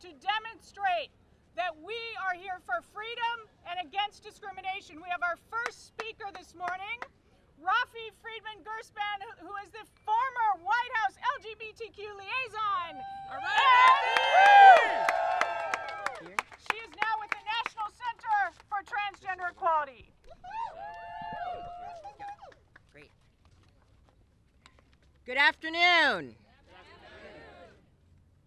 to demonstrate that we are here for freedom and against discrimination. We have our first speaker this morning, Rafi Friedman Gerspan, who is the former White House LGBTQ liaison. All right. She is now with the National Center for Transgender Equality. Great. Good afternoon.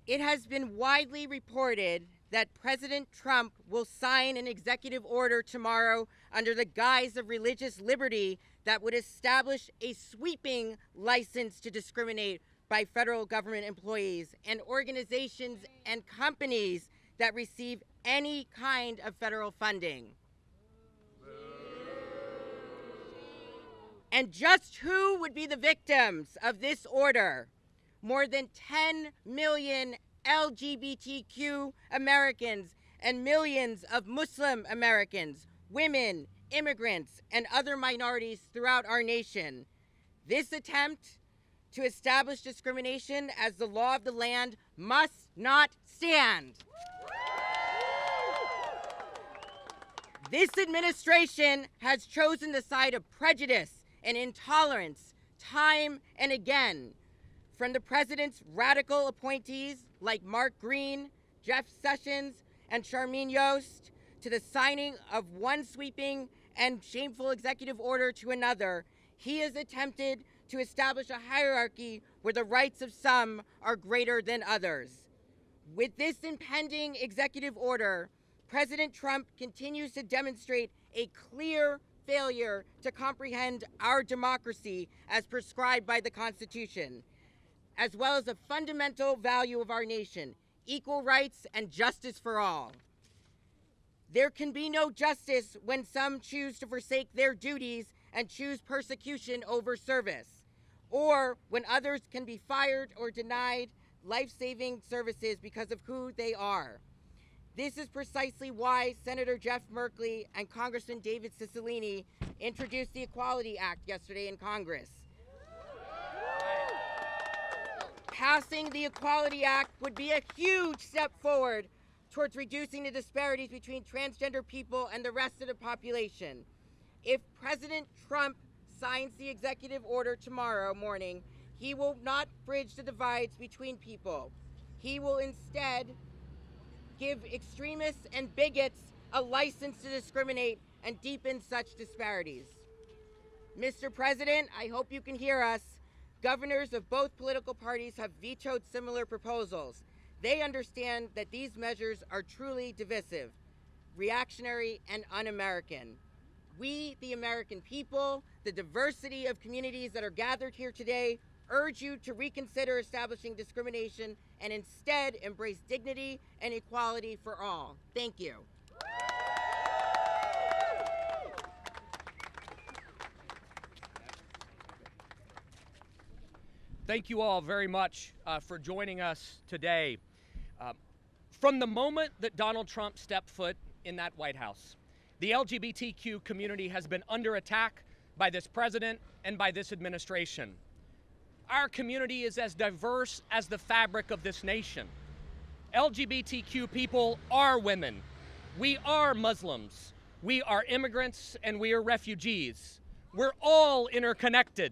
It has been widely reported that President Trump will sign an executive order tomorrow under the guise of religious liberty that would establish a sweeping license to discriminate by federal government employees and organizations and companies that receive any kind of federal funding. And just who would be the victims of this order? More than 10 million LGBTQ Americans and millions of Muslim Americans, women, immigrants, and other minorities throughout our nation. This attempt to establish discrimination as the law of the land must not stand. This administration has chosen the side of prejudice and intolerance time and again. From the president's radical appointees like Mark Green, Jeff Sessions, and Charmaine Yost, to the signing of one sweeping and shameful executive order to another, he has attempted to establish a hierarchy where the rights of some are greater than others. With this impending executive order, President Trump continues to demonstrate a clear failure to comprehend our democracy as prescribed by the Constitution, as well as a fundamental value of our nation, equal rights and justice for all. There can be no justice when some choose to forsake their duties and choose persecution over service, or when others can be fired or denied life-saving services because of who they are. This is precisely why Senator Jeff Merkley and Congressman David Cicilline introduced the Equality Act yesterday in Congress. Passing the Equality Act would be a huge step forward towards reducing the disparities between transgender people and the rest of the population. If President Trump signs the executive order tomorrow morning, he will not bridge the divides between people. He will instead give extremists and bigots a license to discriminate and deepen such disparities. Mr. President, I hope you can hear us. Governors of both political parties have vetoed similar proposals. They understand that these measures are truly divisive, reactionary, and un-American. We, the American people, the diversity of communities that are gathered here today, urge you to reconsider establishing discrimination and instead embrace dignity and equality for all. Thank you. Thank you all very much for joining us today. From the moment that Donald Trump stepped foot in that White House, the LGBTQ community has been under attack by this president and by this administration. Our community is as diverse as the fabric of this nation. LGBTQ people are women. We are Muslims. We are immigrants and we are refugees. We're all interconnected.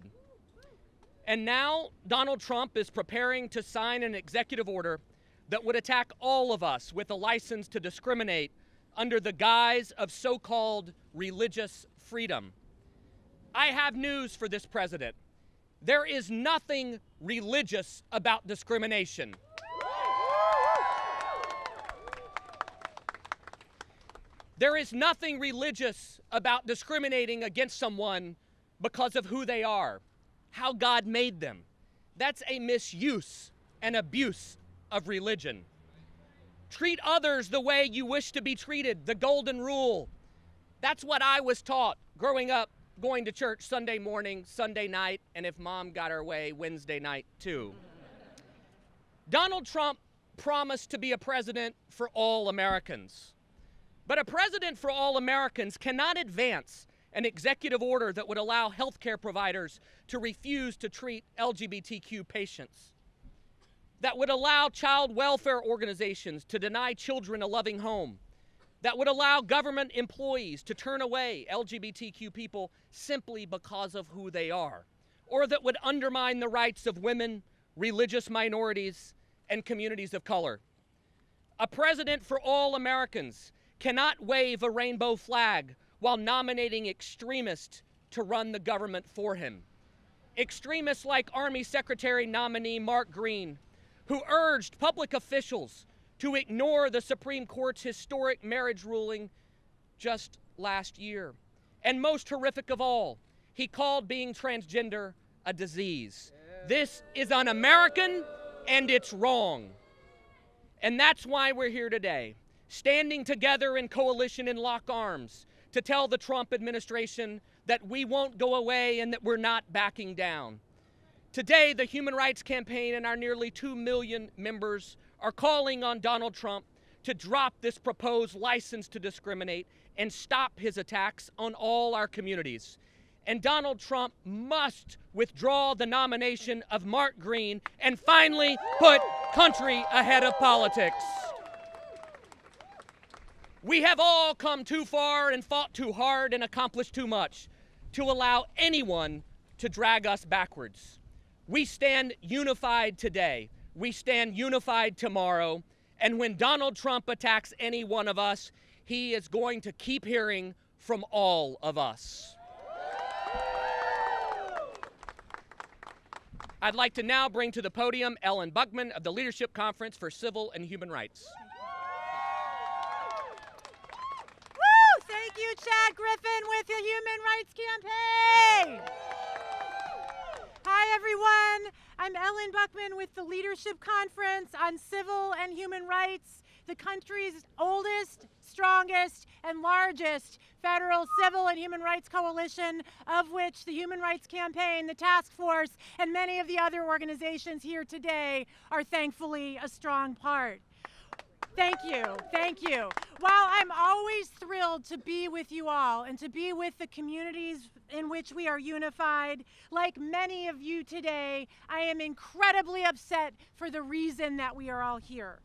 And now Donald Trump is preparing to sign an executive order that would attack all of us with a license to discriminate under the guise of so-called religious freedom. I have news for this president. There is nothing religious about discrimination. There is nothing religious about discriminating against someone because of who they are, how God made them. That's a misuse and abuse of religion. Treat others the way you wish to be treated, the golden rule. That's what I was taught growing up, going to church Sunday morning, Sunday night, and if mom got her way, Wednesday night too. Donald Trump promised to be a president for all Americans. But a president for all Americans cannot advance an executive order that would allow healthcare providers to refuse to treat LGBTQ patients. that would allow child welfare organizations to deny children a loving home, that would allow government employees to turn away LGBTQ people simply because of who they are, or that would undermine the rights of women, religious minorities, and communities of color. A president for all Americans cannot wave a rainbow flag while nominating extremists to run the government for him. Extremists like Army Secretary nominee Mark Green, who urged public officials to ignore the Supreme Court's historic marriage ruling just last year. And most horrific of all, he called being transgender a disease. This is un-American and it's wrong. And that's why we're here today, standing together in coalition and lock arms to tell the Trump administration that we won't go away and that we're not backing down. Today, the Human Rights Campaign and our nearly 2 million members are calling on Donald Trump to drop this proposed license to discriminate and stop his attacks on all our communities. And Donald Trump must withdraw the nomination of Mark Green and finally put country ahead of politics. We have all come too far and fought too hard and accomplished too much to allow anyone to drag us backwards. We stand unified today. We stand unified tomorrow. And when Donald Trump attacks any one of us, he is going to keep hearing from all of us. I'd like to now bring to the podium Ellen Buckman of the Leadership Conference for Civil and Human Rights. Woo! Thank you, Chad Griffin with the Human Rights Campaign. Hi, everyone. I'm Ellen Buckman with the Leadership Conference on Civil and Human Rights, the country's oldest, strongest, and largest federal civil and human rights coalition, of which the Human Rights Campaign, the Task Force, and many of the other organizations here today are thankfully a strong part. Thank you, thank you. While I'm always thrilled to be with you all and to be with the communities in which we are unified, like many of you today, I am incredibly upset for the reason that we are all here.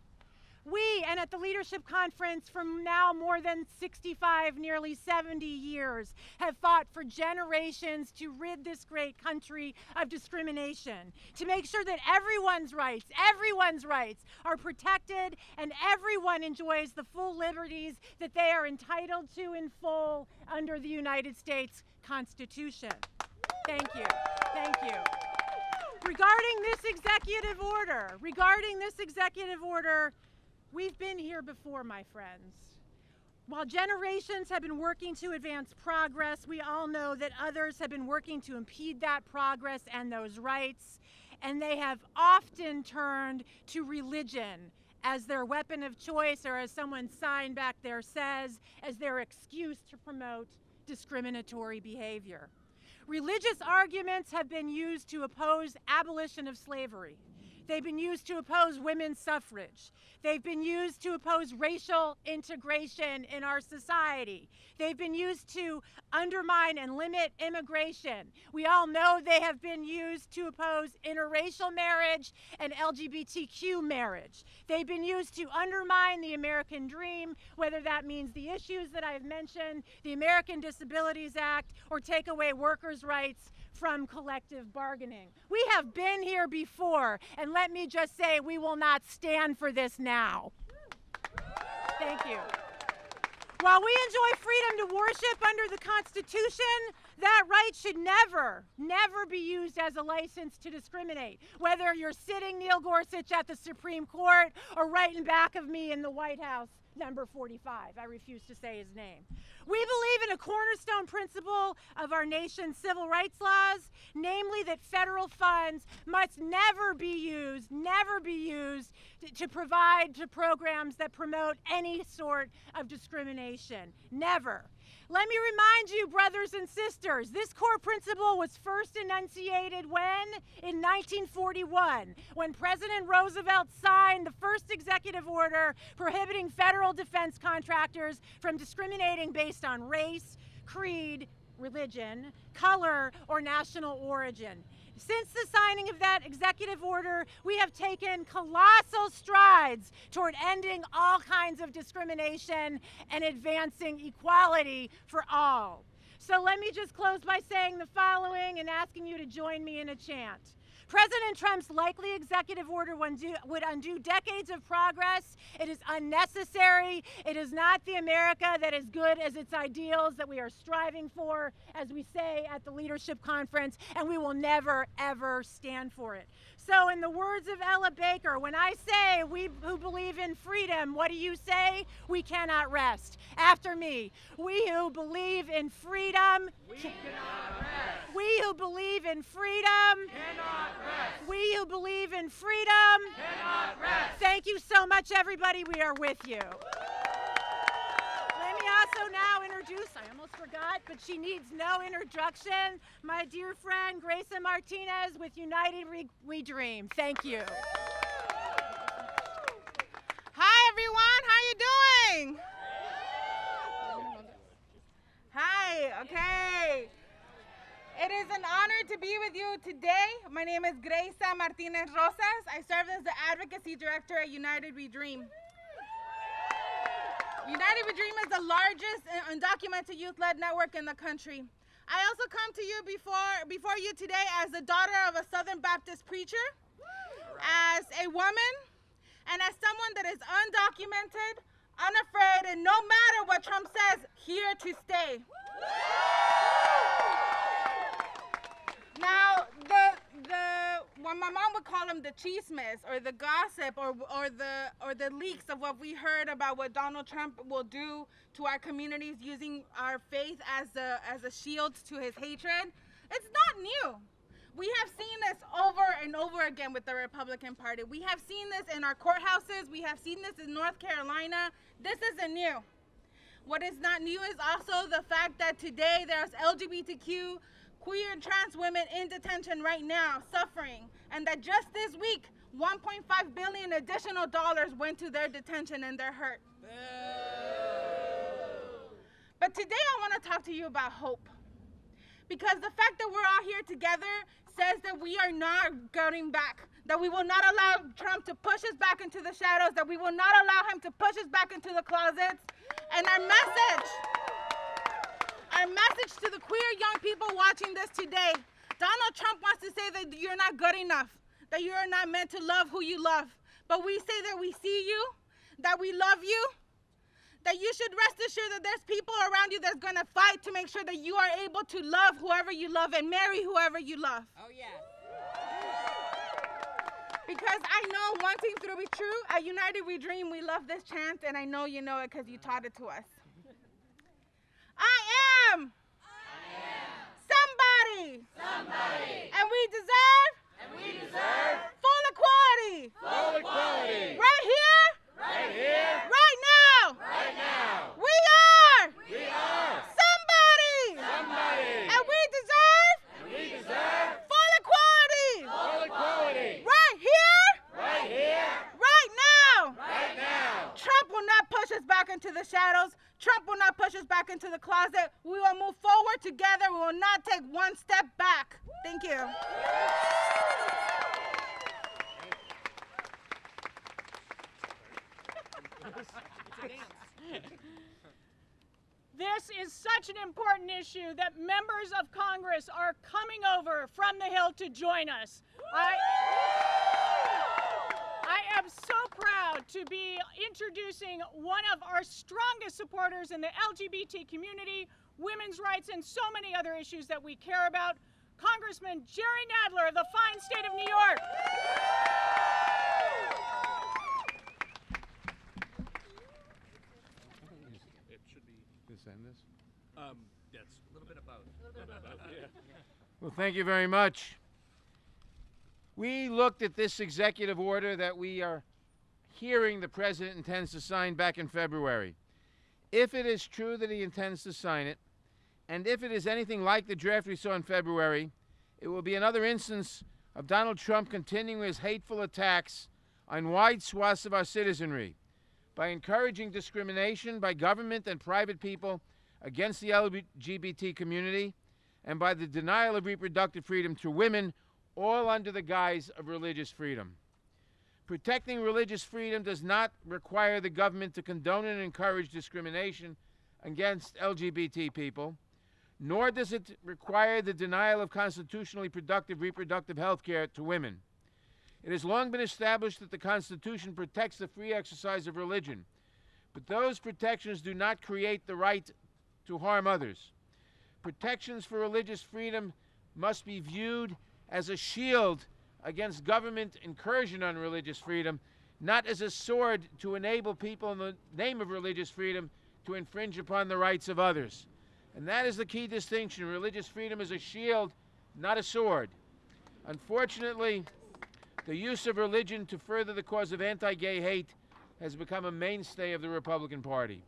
We, and at the Leadership Conference for now more than 65, nearly 70 years, have fought for generations to rid this great country of discrimination, to make sure that everyone's rights are protected and everyone enjoys the full liberties that they are entitled to in full under the United States Constitution. Thank you, thank you. Regarding this executive order, we've been here before, my friends. While generations have been working to advance progress, we all know that others have been working to impede that progress and those rights, and they have often turned to religion as their weapon of choice, or as someone's sign back there says, as their excuse to promote discriminatory behavior. Religious arguments have been used to oppose abolition of slavery. They've been used to oppose women's suffrage. They've been used to oppose racial integration in our society. They've been used to undermine and limit immigration. We all know they have been used to oppose interracial marriage and LGBTQ marriage. They've been used to undermine the American dream, whether that means the issues that I've mentioned, the American Disabilities Act, or take away workers' rights from collective bargaining. We have been here before, and let me just say, we will not stand for this now. Thank you. While we enjoy freedom to worship under the Constitution, that right should never be used as a license to discriminate, whether you're sitting Neil Gorsuch at the Supreme Court or right in back of me in the White House, number 45. I refuse to say his name. We believe in a cornerstone principle of our nation's civil rights laws, namely that federal funds must never be used to provide to programs that promote any sort of discrimination. Never. Let me remind you, brothers and sisters, this core principle was first enunciated when? In 1941, when President Roosevelt signed the first executive order prohibiting federal defense contractors from discriminating based on race, creed, religion, color, or national origin. Since the signing of that executive order, we have taken colossal strides toward ending all kinds of discrimination and advancing equality for all. So let me just close by saying the following and asking you to join me in a chant. President Trump's likely executive order would undo decades of progress. It is unnecessary. It is not the America that is good as its ideals that we are striving for, as we say at the leadership conference, and we will never, ever stand for it. So in the words of Ella Baker, when I say we who believe in freedom, what do you say? We cannot rest. After me, we who believe in freedom, we cannot rest. We who believe in freedom, cannot rest. We who believe in freedom, cannot rest. Thank you so much, everybody. We are with you. Let me also now introduce, I almost forgot, but she needs no introduction, my dear friend, Grayson Martinez with United We Dream. Thank you. Hi, everyone. How you doing? Hi. Okay. It is an honor to be with you today. My name is Grayson Martinez Rosas. I serve as the Advocacy Director at United We Dream. United We Dream is the largest undocumented youth-led network in the country. I also come to you before you today as the daughter of a Southern Baptist preacher, as a woman, and as someone that is undocumented, unafraid, and no matter what Trump says, here to stay. Now, when my mom would call them the chismes or the gossip or the leaks of what we heard about what Donald Trump will do to our communities using our faith as a shield to his hatred, it's not new. We have seen this over and over again with the Republican Party. We have seen this in our courthouses. We have seen this in North Carolina. This isn't new. What is not new is also the fact that today there's LGBTQ, queer and trans women in detention right now, suffering, and that just this week, $1.5 billion additional dollars went to their detention and their hurt. But today I want to talk to you about hope. Because the fact that we're all here together says that we are not going back, that we will not allow Trump to push us back into the shadows, that we will not allow him to push us back into the closets. And our message to the queer young people watching this today, Donald Trump wants to say that you're not good enough, that you are not meant to love who you love. But we say that we see you, that we love you, that you should rest assured that there's people around you that's gonna fight to make sure that you are able to love whoever you love and marry whoever you love. Oh, yeah. Because I know one thing to be true, at United We Dream, we love this chant, and I know you know it because you taught it to us. I am somebody. And we deserve full equality. Right here. Right now. We are somebody. And we deserve full equality. Right here. Right now. Trump will not push us back into the shadows. Trump will not push us back into the closet. We will move forward together. We will not take one step back. Thank you. This is such an important issue that members of Congress are coming over from the Hill to join us. I am so proud to be introducing one of our strongest supporters in the LGBT community, women's rights, and so many other issues that we care about, Congressman Jerry Nadler of the fine state of New York. It should be this and this? Yes, a little bit about. Yeah. Well, thank you very much. We looked at this executive order that we are hearing the president intends to sign back in February. If it is true that he intends to sign it, and if it is anything like the draft we saw in February, it will be another instance of Donald Trump continuing his hateful attacks on wide swaths of our citizenry by encouraging discrimination by government and private people against the LGBT community, and by the denial of reproductive freedom to women all under the guise of religious freedom. Protecting religious freedom does not require the government to condone and encourage discrimination against LGBT people, nor does it require the denial of constitutionally productive reproductive health care to women. It has long been established that the Constitution protects the free exercise of religion, but those protections do not create the right to harm others. Protections for religious freedom must be viewed as a shield against government incursion on religious freedom, not as a sword to enable people in the name of religious freedom to infringe upon the rights of others. And that is the key distinction. Religious freedom is a shield, not a sword. Unfortunately, the use of religion to further the cause of anti-gay hate has become a mainstay of the Republican Party.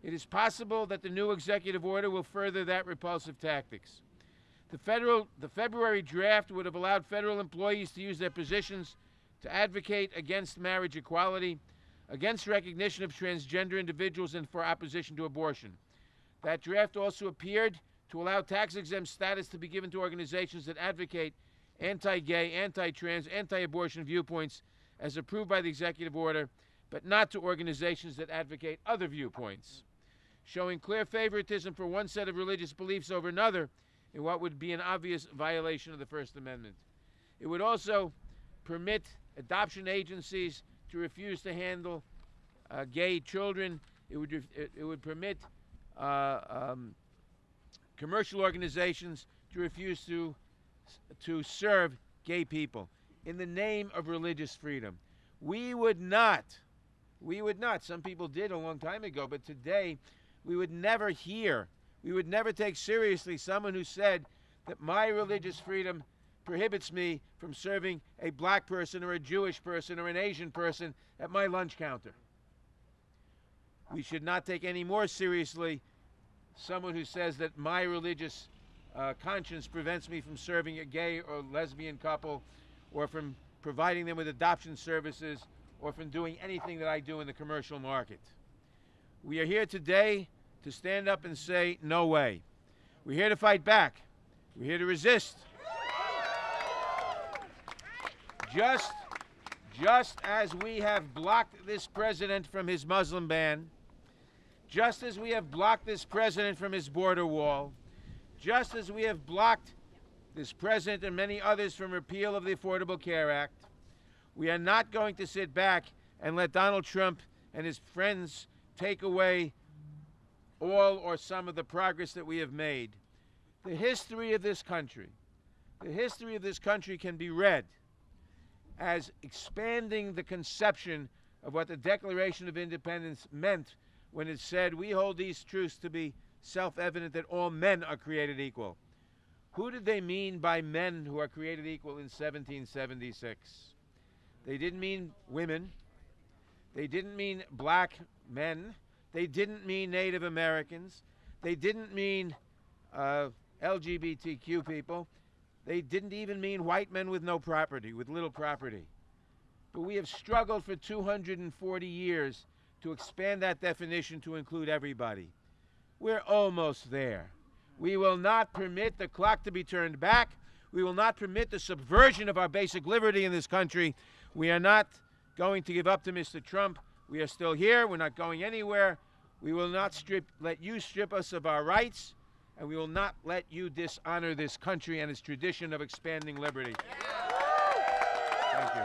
It is possible that the new executive order will further that repulsive tactics. The February draft would have allowed federal employees to use their positions to advocate against marriage equality, against recognition of transgender individuals, and for opposition to abortion. That draft also appeared to allow tax-exempt status to be given to organizations that advocate anti-gay, anti-trans, anti-abortion viewpoints as approved by the executive order, but not to organizations that advocate other viewpoints, showing clear favoritism for one set of religious beliefs over another in what would be an obvious violation of the First Amendment. It would also permit adoption agencies to refuse to handle gay children. It would permit commercial organizations to refuse to serve gay people in the name of religious freedom. We would not, some people did a long time ago, but today we would never take seriously someone who said that my religious freedom prohibits me from serving a black person or a Jewish person or an Asian person at my lunch counter. We should not take any more seriously someone who says that my religious conscience prevents me from serving a gay or lesbian couple, or from providing them with adoption services, or from doing anything that I do in the commercial market. We are here today to stand up and say, no way. We're here to fight back. We're here to resist. Just as we have blocked this president from his Muslim ban, just as we have blocked this president from his border wall, just as we have blocked this president and many others from repeal of the Affordable Care Act, we are not going to sit back and let Donald Trump and his friends take away all or some of the progress that we have made. The history of this country can be read as expanding the conception of what the Declaration of Independence meant when it said, we hold these truths to be self-evident that all men are created equal. Who did they mean by men who are created equal in 1776? They didn't mean women. They didn't mean black men. They didn't mean Native Americans. They didn't mean LGBTQ people. They didn't even mean white men with no property, with little property. But we have struggled for 240 years to expand that definition to include everybody. We're almost there. We will not permit the clock to be turned back. We will not permit the subversion of our basic liberty in this country. We are not going to give up to Mr. Trump. We are still here. We're not going anywhere. We will not let you strip us of our rights, and we will not let you dishonor this country and its tradition of expanding liberty. Thank you.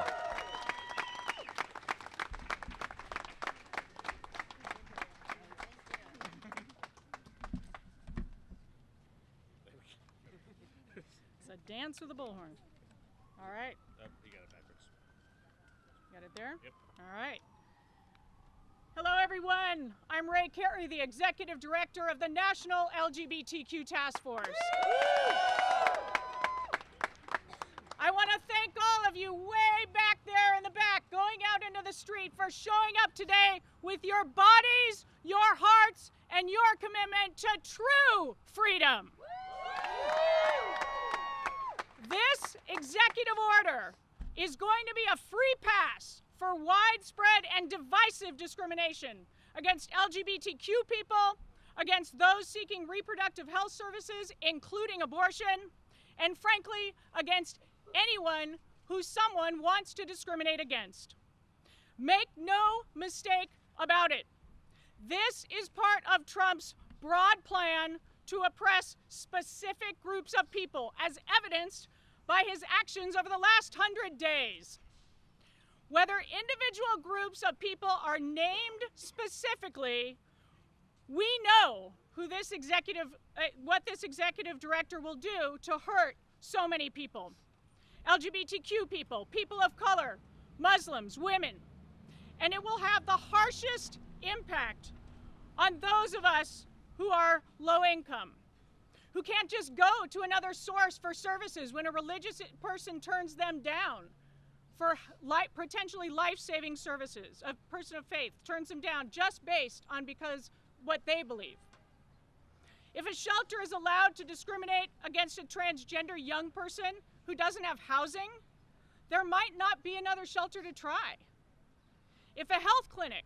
It's a dance with a bullhorn. All right. You got it backwards. Got it there? Yep. All right. Hello, everyone. I'm Ray Carey, the Executive Director of the National LGBTQ Task Force. I want to thank all of you way back there in the back, going out into the street, for showing up today with your bodies, your hearts, and your commitment to true freedom. This executive order is going to be a free pass for widespread and divisive discrimination against LGBTQ people, against those seeking reproductive health services, including abortion, and frankly, against anyone who someone wants to discriminate against. Make no mistake about it. This is part of Trump's broad plan to oppress specific groups of people, as evidenced by his actions over the last 100 days. Whether individual groups of people are named specifically, we know who what this executive director will do to hurt so many people. LGBTQ people, people of color, Muslims, women. And it will have the harshest impact on those of us who are low income, who can't just go to another source for services when a religious person turns them down for potentially life-saving services. A person of faith turns them down just based on what they believe. If a shelter is allowed to discriminate against a transgender young person who doesn't have housing, there might not be another shelter to try. If a health clinic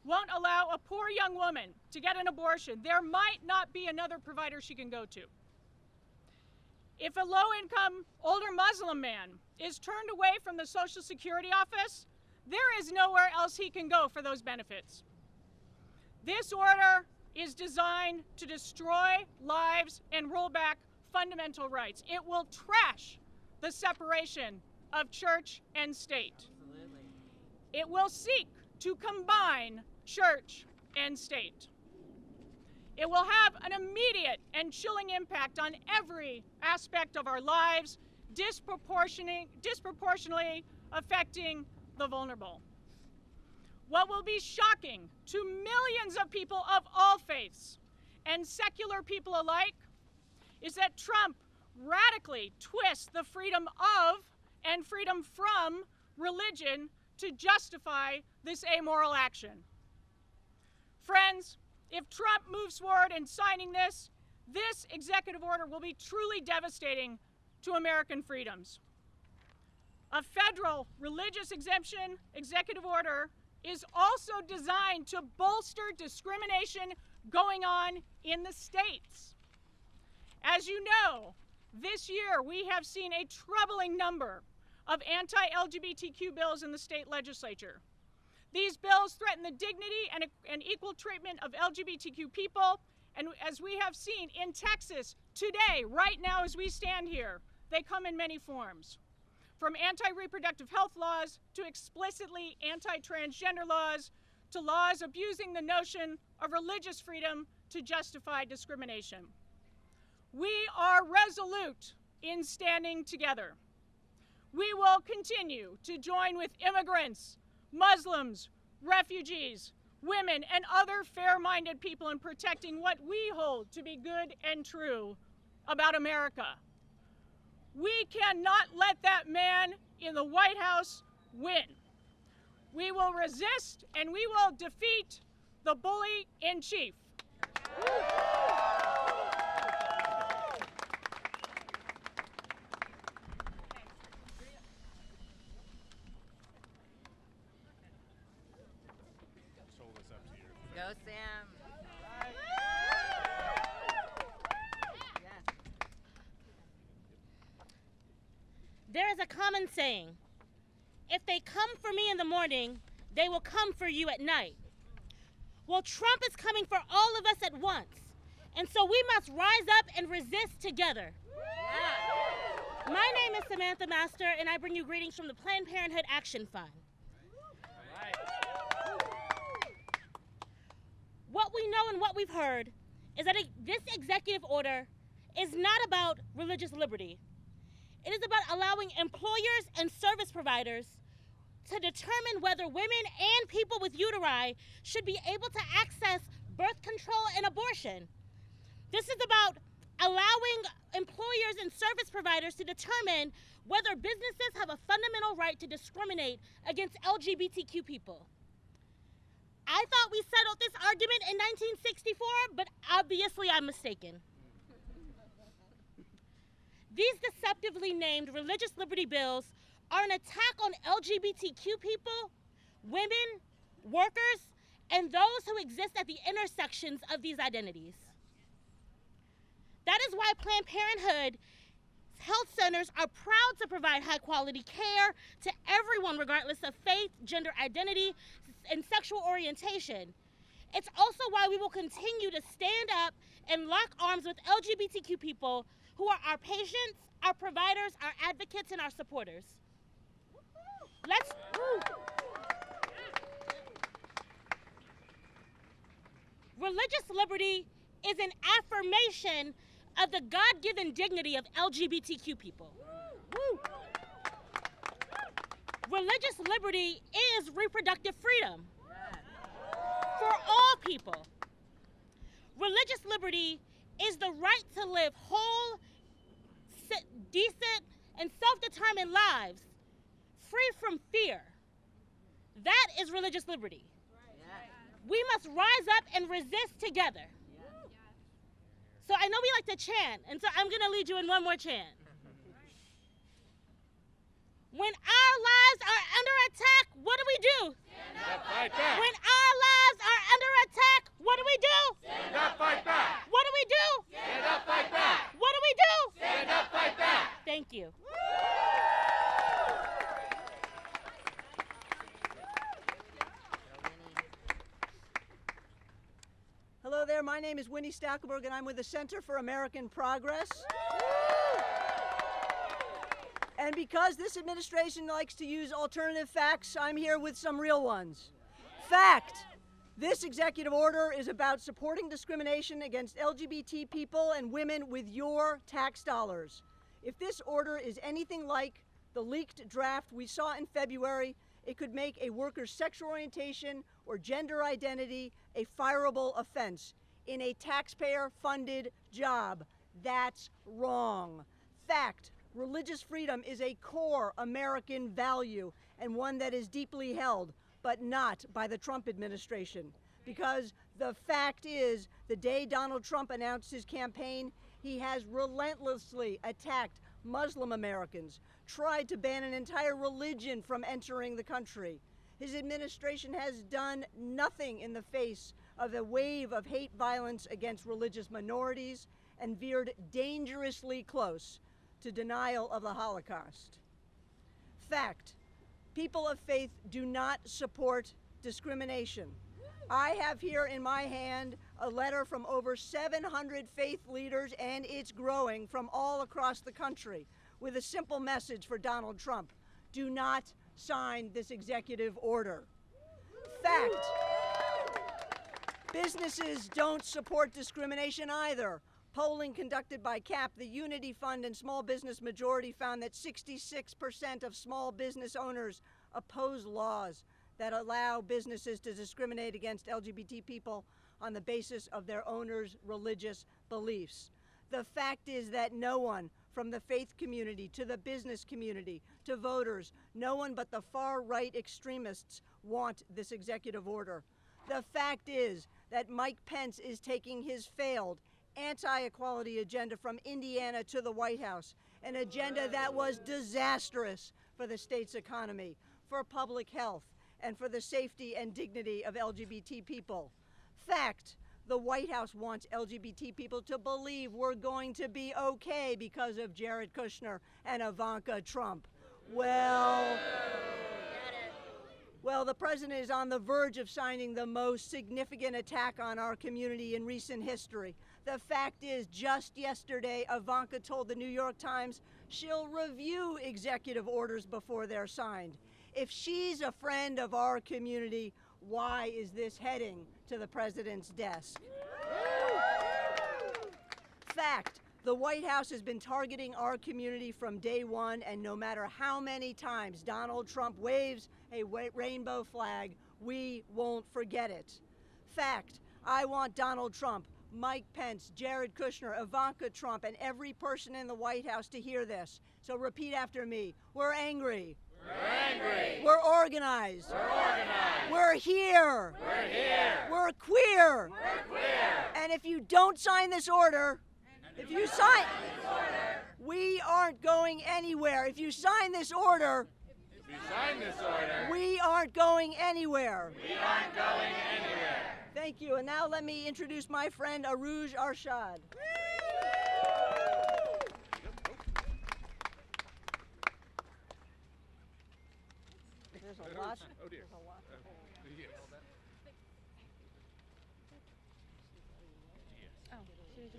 won't allow a poor young woman to get an abortion, there might not be another provider she can go to. If a low-income, older Muslim man is turned away from the Social Security office, there is nowhere else he can go for those benefits. This order is designed to destroy lives and roll back fundamental rights. It will trash the separation of church and state. Absolutely. It will seek to combine church and state. It will have an immediate and chilling impact on every aspect of our lives, disproportionately affecting the vulnerable. What will be shocking to millions of people of all faiths and secular people alike is that Trump radically twists the freedom of and freedom from religion to justify this amoral action. Friends, if Trump moves forward in signing this executive order will be truly devastating to American freedoms. A federal religious exemption executive order is also designed to bolster discrimination going on in the states. As you know, this year we have seen a troubling number of anti-LGBTQ bills in the state legislature. These bills threaten the dignity and equal treatment of LGBTQ people, and as we have seen in Texas today, right now as we stand here, they come in many forms. From anti-reproductive health laws to explicitly anti-transgender laws to laws abusing the notion of religious freedom to justify discrimination. We are resolute in standing together. We will continue to join with immigrants, Muslims, refugees, women, and other fair-minded people in protecting what we hold to be good and true about America. We cannot let that man in the White House win. We will resist and we will defeat the bully in chief. Go, Sam. There is a common saying, if they come for me in the morning, they will come for you at night. Well, Trump is coming for all of us at once, and so we must rise up and resist together. Yeah. My name is Samantha Master, and I bring you greetings from the Planned Parenthood Action Fund. What we know and what we've heard is that this executive order is not about religious liberty. It is about allowing employers and service providers to determine whether women and people with uteri should be able to access birth control and abortion. This is about allowing employers and service providers to determine whether businesses have a fundamental right to discriminate against LGBTQ people. I thought we settled this argument in 1964, but obviously I'm mistaken. These deceptively named religious liberty bills are an attack on LGBTQ people, women, workers, and those who exist at the intersections of these identities. That is why Planned Parenthood health centers are proud to provide high-quality care to everyone regardless of faith, gender identity, and sexual orientation. It's also why we will continue to stand up and lock arms with LGBTQ people who are our patients, our providers, our advocates, and our supporters. Religious liberty is an affirmation of the God-given dignity of LGBTQ people. Religious liberty is reproductive freedom for all people. Religious liberty is the right to live whole, decent, and self-determined lives, free from fear. That is religious liberty. We must rise up and resist together. So I know we like to chant, and so I'm going to lead you in one more chant. When our lives are under attack, what do we do? Stand up, fight back. When our lives are under attack, what do we do? Stand up, fight back. What do we do? Stand up, fight back. What do we do? Stand up, fight back. Thank you. Hello there, my name is Winnie Stackelberg and I'm with the Center for American Progress. And because this administration likes to use alternative facts, I'm here with some real ones. Fact, this executive order is about supporting discrimination against LGBT people and women with your tax dollars. If this order is anything like the leaked draft we saw in February, it could make a worker's sexual orientation or gender identity a fireable offense in a taxpayer-funded job. That's wrong. Fact, religious freedom is a core American value and one that is deeply held, but not by the Trump administration. Because the fact is, the day Donald Trump announced his campaign, he has relentlessly attacked Muslim Americans, tried to ban an entire religion from entering the country. His administration has done nothing in the face of a wave of hate violence against religious minorities and veered dangerously close to denial of the Holocaust. Fact, people of faith do not support discrimination. I have here in my hand a letter from over 700 faith leaders, and it's growing, from all across the country, with a simple message for Donald Trump: do not sign this executive order. Fact, businesses don't support discrimination either. Polling conducted by CAP, the Unity Fund, and Small Business Majority found that 66% of small business owners oppose laws that allow businesses to discriminate against LGBT people on the basis of their owners' religious beliefs. The fact is that no one, from the faith community to the business community to voters, no one but the far-right extremists want this executive order. The fact is that Mike Pence is taking his failed anti-equality agenda from Indiana to the White House, an agenda that was disastrous for the state's economy, for public health, and for the safety and dignity of LGBT people. Fact, the White House wants LGBT people to believe we're going to be okay because of Jared Kushner and Ivanka Trump. Well, the president is on the verge of signing the most significant attack on our community in recent history. The fact is, just yesterday, Ivanka told the New York Times she'll review executive orders before they're signed. If she's a friend of our community, why is this heading to the president's desk? Fact, the White House has been targeting our community from day one, and no matter how many times Donald Trump waves a rainbow flag, we won't forget it. Fact, I want Donald Trump, Mike Pence, Jared Kushner, Ivanka Trump, and every person in the White House to hear this. So repeat after me. We're angry. We're angry. We're organized. We're organized. We're here. We're here. We're queer. We're queer. And if you don't sign this order, we aren't going anywhere. If you sign this order, we aren't going anywhere. We aren't going anywhere. Thank you. And now let me introduce my friend Aruj Arshad.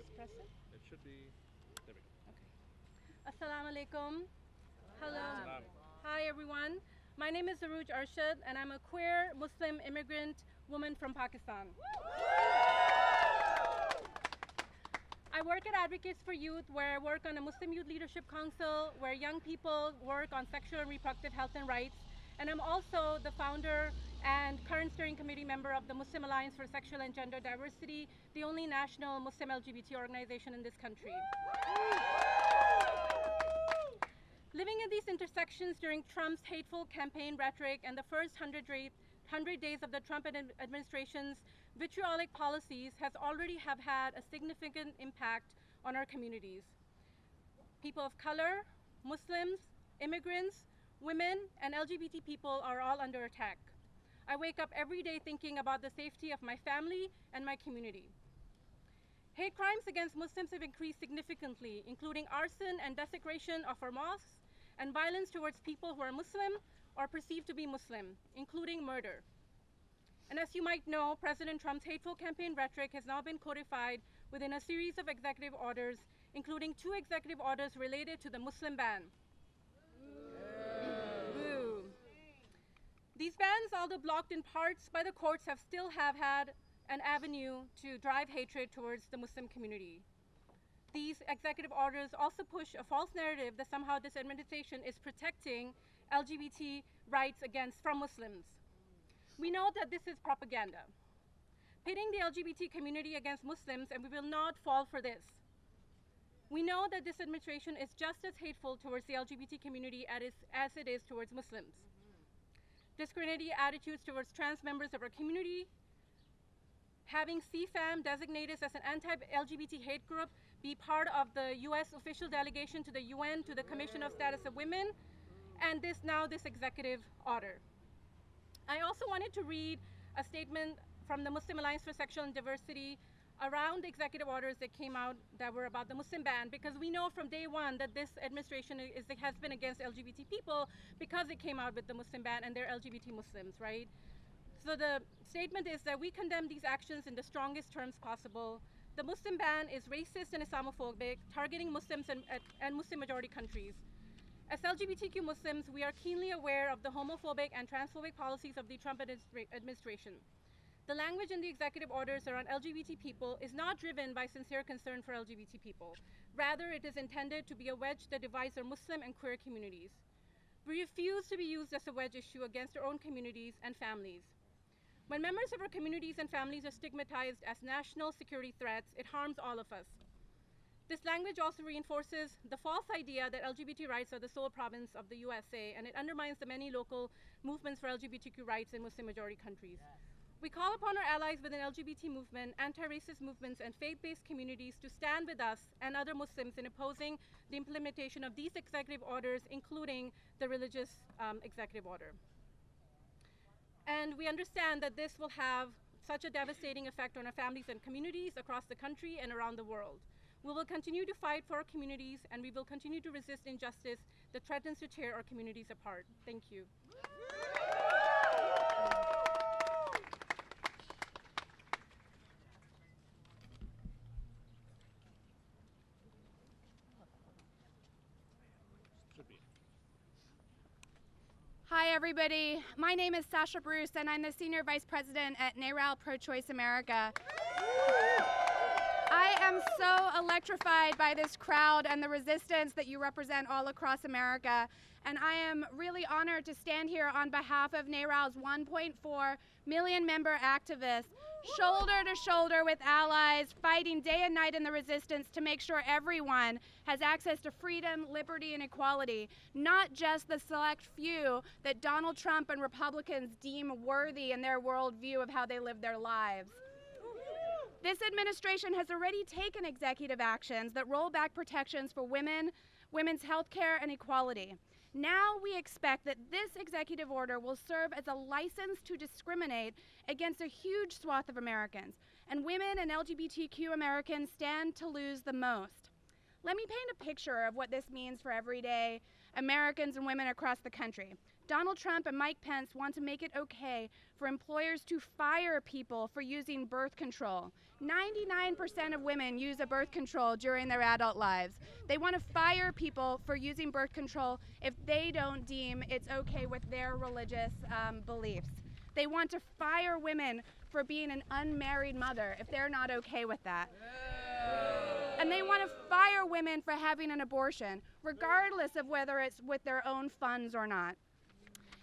Just press it. It should be. There we go. Okay. Assalamu alaikum. Hello. Hi, everyone. My name is Aruj Arshad, and I'm a queer Muslim immigrant woman from Pakistan. I work at Advocates for Youth, where I work on a Muslim Youth Leadership Council, where young people work on sexual and reproductive health and rights. And I'm also the founder and current steering committee member of the Muslim Alliance for Sexual and Gender Diversity, the only national Muslim LGBT organization in this country. Living in these intersections during Trump's hateful campaign rhetoric and the first 100 days of the Trump administration's vitriolic policies has already had a significant impact on our communities. People of color, Muslims, immigrants, women, and LGBT people are all under attack. I wake up every day thinking about the safety of my family and my community. Hate crimes against Muslims have increased significantly, including arson and desecration of our mosques, and violence towards people who are Muslim or perceived to be Muslim, including murder. And as you might know, President Trump's hateful campaign rhetoric has now been codified within a series of executive orders, including 2 executive orders related to the Muslim ban. Boo. These bans, although blocked in parts by the courts, still have had an avenue to drive hatred towards the Muslim community. These executive orders also push a false narrative that somehow this administration is protecting LGBT rights from Muslims. We know that this is propaganda, pitting the LGBT community against Muslims, and we will not fall for this. We know that this administration is just as hateful towards the LGBT community as it is towards Muslims. Discriminating attitudes towards trans members of our community, having CFAM designated as an anti-LGBT hate group be part of the US official delegation to the UN, to the Commission of Status of Women, and this executive order. I also wanted to read a statement from the Muslim Alliance for Sexual and Diversity around the executive orders that came out that were about the Muslim ban, because we know from day one that this administration has been against LGBT people because it came out with the Muslim ban and they're LGBT Muslims, right? So the statement is that we condemn these actions in the strongest terms possible. The Muslim ban is racist and Islamophobic, targeting Muslims and Muslim majority countries. As LGBTQ Muslims, we are keenly aware of the homophobic and transphobic policies of the Trump administration. The language in the executive orders around LGBT people is not driven by sincere concern for LGBT people. Rather, it is intended to be a wedge that divides our Muslim and queer communities. We refuse to be used as a wedge issue against our own communities and families. When members of our communities and families are stigmatized as national security threats, it harms all of us. This language also reinforces the false idea that LGBT rights are the sole province of the USA, and it undermines the many local movements for LGBTQ rights in Muslim majority countries. We call upon our allies within LGBT movement, anti-racist movements, and faith-based communities to stand with us and other Muslims in opposing the implementation of these executive orders, including the religious executive order. And we understand that this will have such a devastating effect on our families and communities across the country and around the world. We will continue to fight for our communities, and we will continue to resist injustice that threatens to tear our communities apart. Thank you. Hi, everybody. My name is Sasha Bruce, and I'm the Senior Vice President at NARAL Pro-Choice America. I am so electrified by this crowd and the resistance that you represent all across America, and I am really honored to stand here on behalf of NARAL's 1.4 million member activists, shoulder to shoulder with allies, fighting day and night in the resistance to make sure everyone has access to freedom, liberty, and equality, not just the select few that Donald Trump and Republicans deem worthy in their worldview of how they live their lives. This administration has already taken executive actions that roll back protections for women, women's health care, and equality. Now we expect that this executive order will serve as a license to discriminate against a huge swath of Americans, and women and LGBTQ Americans stand to lose the most. Let me paint a picture of what this means for everyday Americans and women across the country. Donald Trump and Mike Pence want to make it okay for employers to fire people for using birth control. 99% of women use a birth control during their adult lives. They want to fire people for using birth control if they don't deem it's okay with their religious beliefs. They want to fire women for being an unmarried mother if they're not okay with that. And they want to fire women for having an abortion, regardless of whether it's with their own funds or not.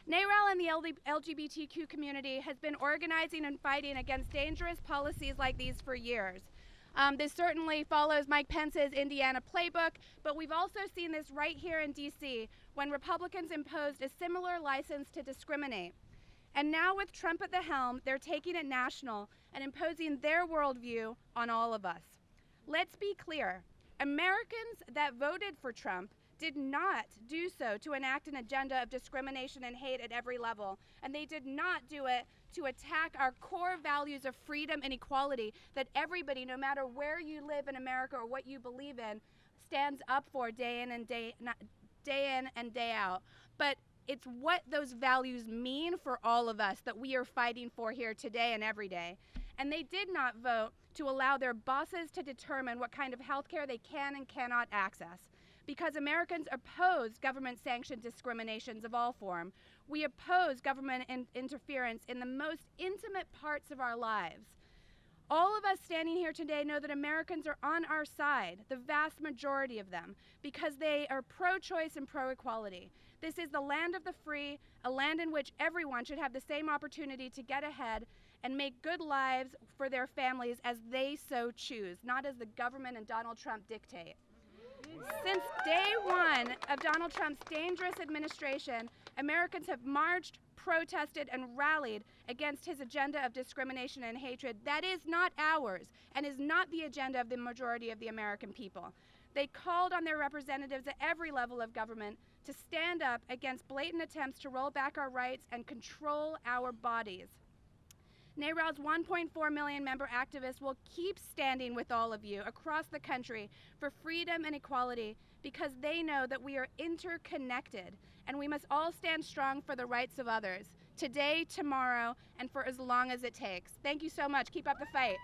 NARAL and the LGBTQ community has been organizing and fighting against dangerous policies like these for years. This certainly follows Mike Pence's Indiana playbook, but we've also seen this right here in DC when Republicans imposed a similar license to discriminate. And now with Trump at the helm, they're taking it national and imposing their worldview on all of us. Let's be clear, Americans that voted for Trump did not do so to enact an agenda of discrimination and hate at every level. And they did not do it to attack our core values of freedom and equality that everybody, no matter where you live in America or what you believe in, stands up for day in and day out. But it's what those values mean for all of us that we are fighting for here today and every day. And they did not vote to allow their bosses to determine what kind of health care they can and cannot access. Because Americans oppose government-sanctioned discriminations of all form. We oppose government interference in the most intimate parts of our lives. All of us standing here today know that Americans are on our side, the vast majority of them, because they are pro-choice and pro-equality. This is the land of the free, a land in which everyone should have the same opportunity to get ahead and make good lives for their families as they so choose, not as the government and Donald Trump dictate. Since day one of Donald Trump's dangerous administration, Americans have marched, protested, and rallied against his agenda of discrimination and hatred. That is not ours and is not the agenda of the majority of the American people. They called on their representatives at every level of government to stand up against blatant attempts to roll back our rights and control our bodies. NARAL's 1.4 million member activists will keep standing with all of you across the country for freedom and equality because they know that we are interconnected and we must all stand strong for the rights of others, today, tomorrow, and for as long as it takes. Thank you so much. Keep up the fight.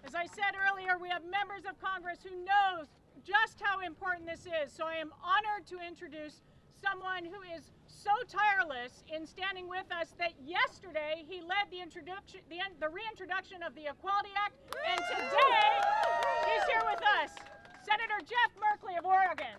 As I said earlier, we have members of Congress who knows just how important this is, so I am honored to introduce someone who is so tireless in standing with us that yesterday he led the reintroduction of the Equality Act, and today he's here with us, Senator Jeff Merkley of Oregon.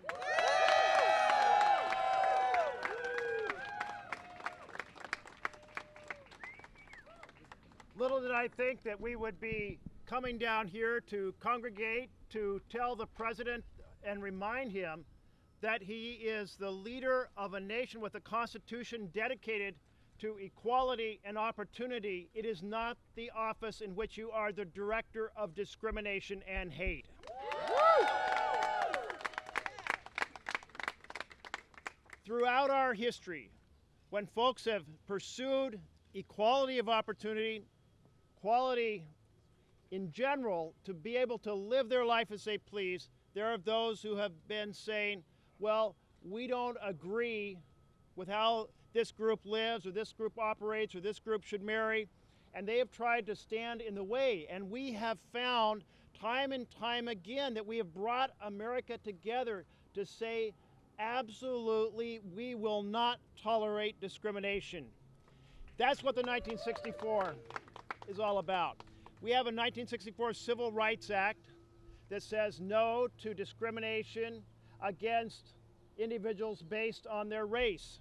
Little did I think that we would be coming down here to congregate to tell the president and remind him that he is the leader of a nation with a constitution dedicated to equality and opportunity. It is not the office in which you are the director of discrimination and hate. Throughout our history, when folks have pursued equality of opportunity, equality in general, to be able to live their life as they please, there are those who have been saying, well, we don't agree with how this group lives or this group operates or this group should marry, and they have tried to stand in the way. And we have found time and time again that we have brought America together to say, absolutely, we will not tolerate discrimination. That's what the 1964 is all about. We have a 1964 Civil Rights Act that says no to discrimination against individuals based on their race.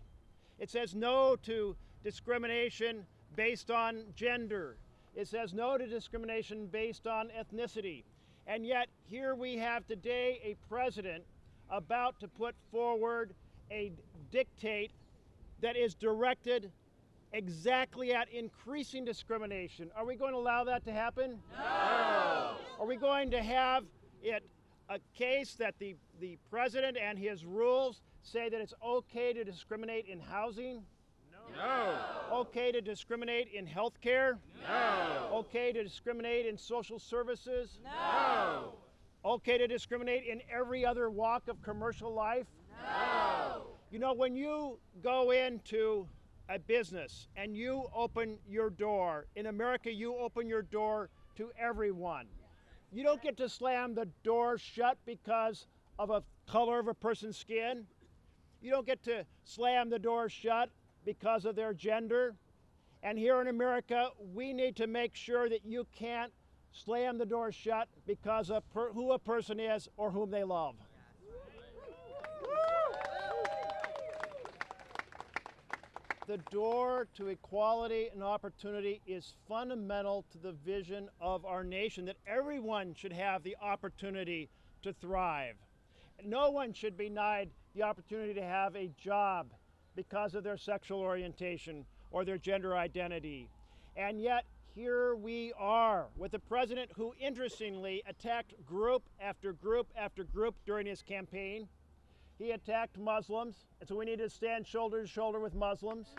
It says no to discrimination based on gender. It says no to discrimination based on ethnicity. And yet here we have today a president about to put forward a dictate that is directed exactly at increasing discrimination. Are we going to allow that to happen? No! Are we going to have it a case that the president and his rules say that it's okay to discriminate in housing? No. No. Okay to discriminate in health care? No. Okay to discriminate in social services? No. Okay to discriminate in every other walk of commercial life? No. You know, when you go into a business and you open your door, in America you open your door to everyone. You don't get to slam the door shut because of a color of a person's skin. You don't get to slam the door shut because of their gender. And here in America, we need to make sure that you can't slam the door shut because of who a person is or whom they love. The door to equality and opportunity is fundamental to the vision of our nation, that everyone should have the opportunity to thrive. No one should be denied the opportunity to have a job because of their sexual orientation or their gender identity. And yet, here we are with a president who interestingly attacked group after group after group during his campaign. He attacked Muslims, and so we need to stand shoulder to shoulder with Muslims.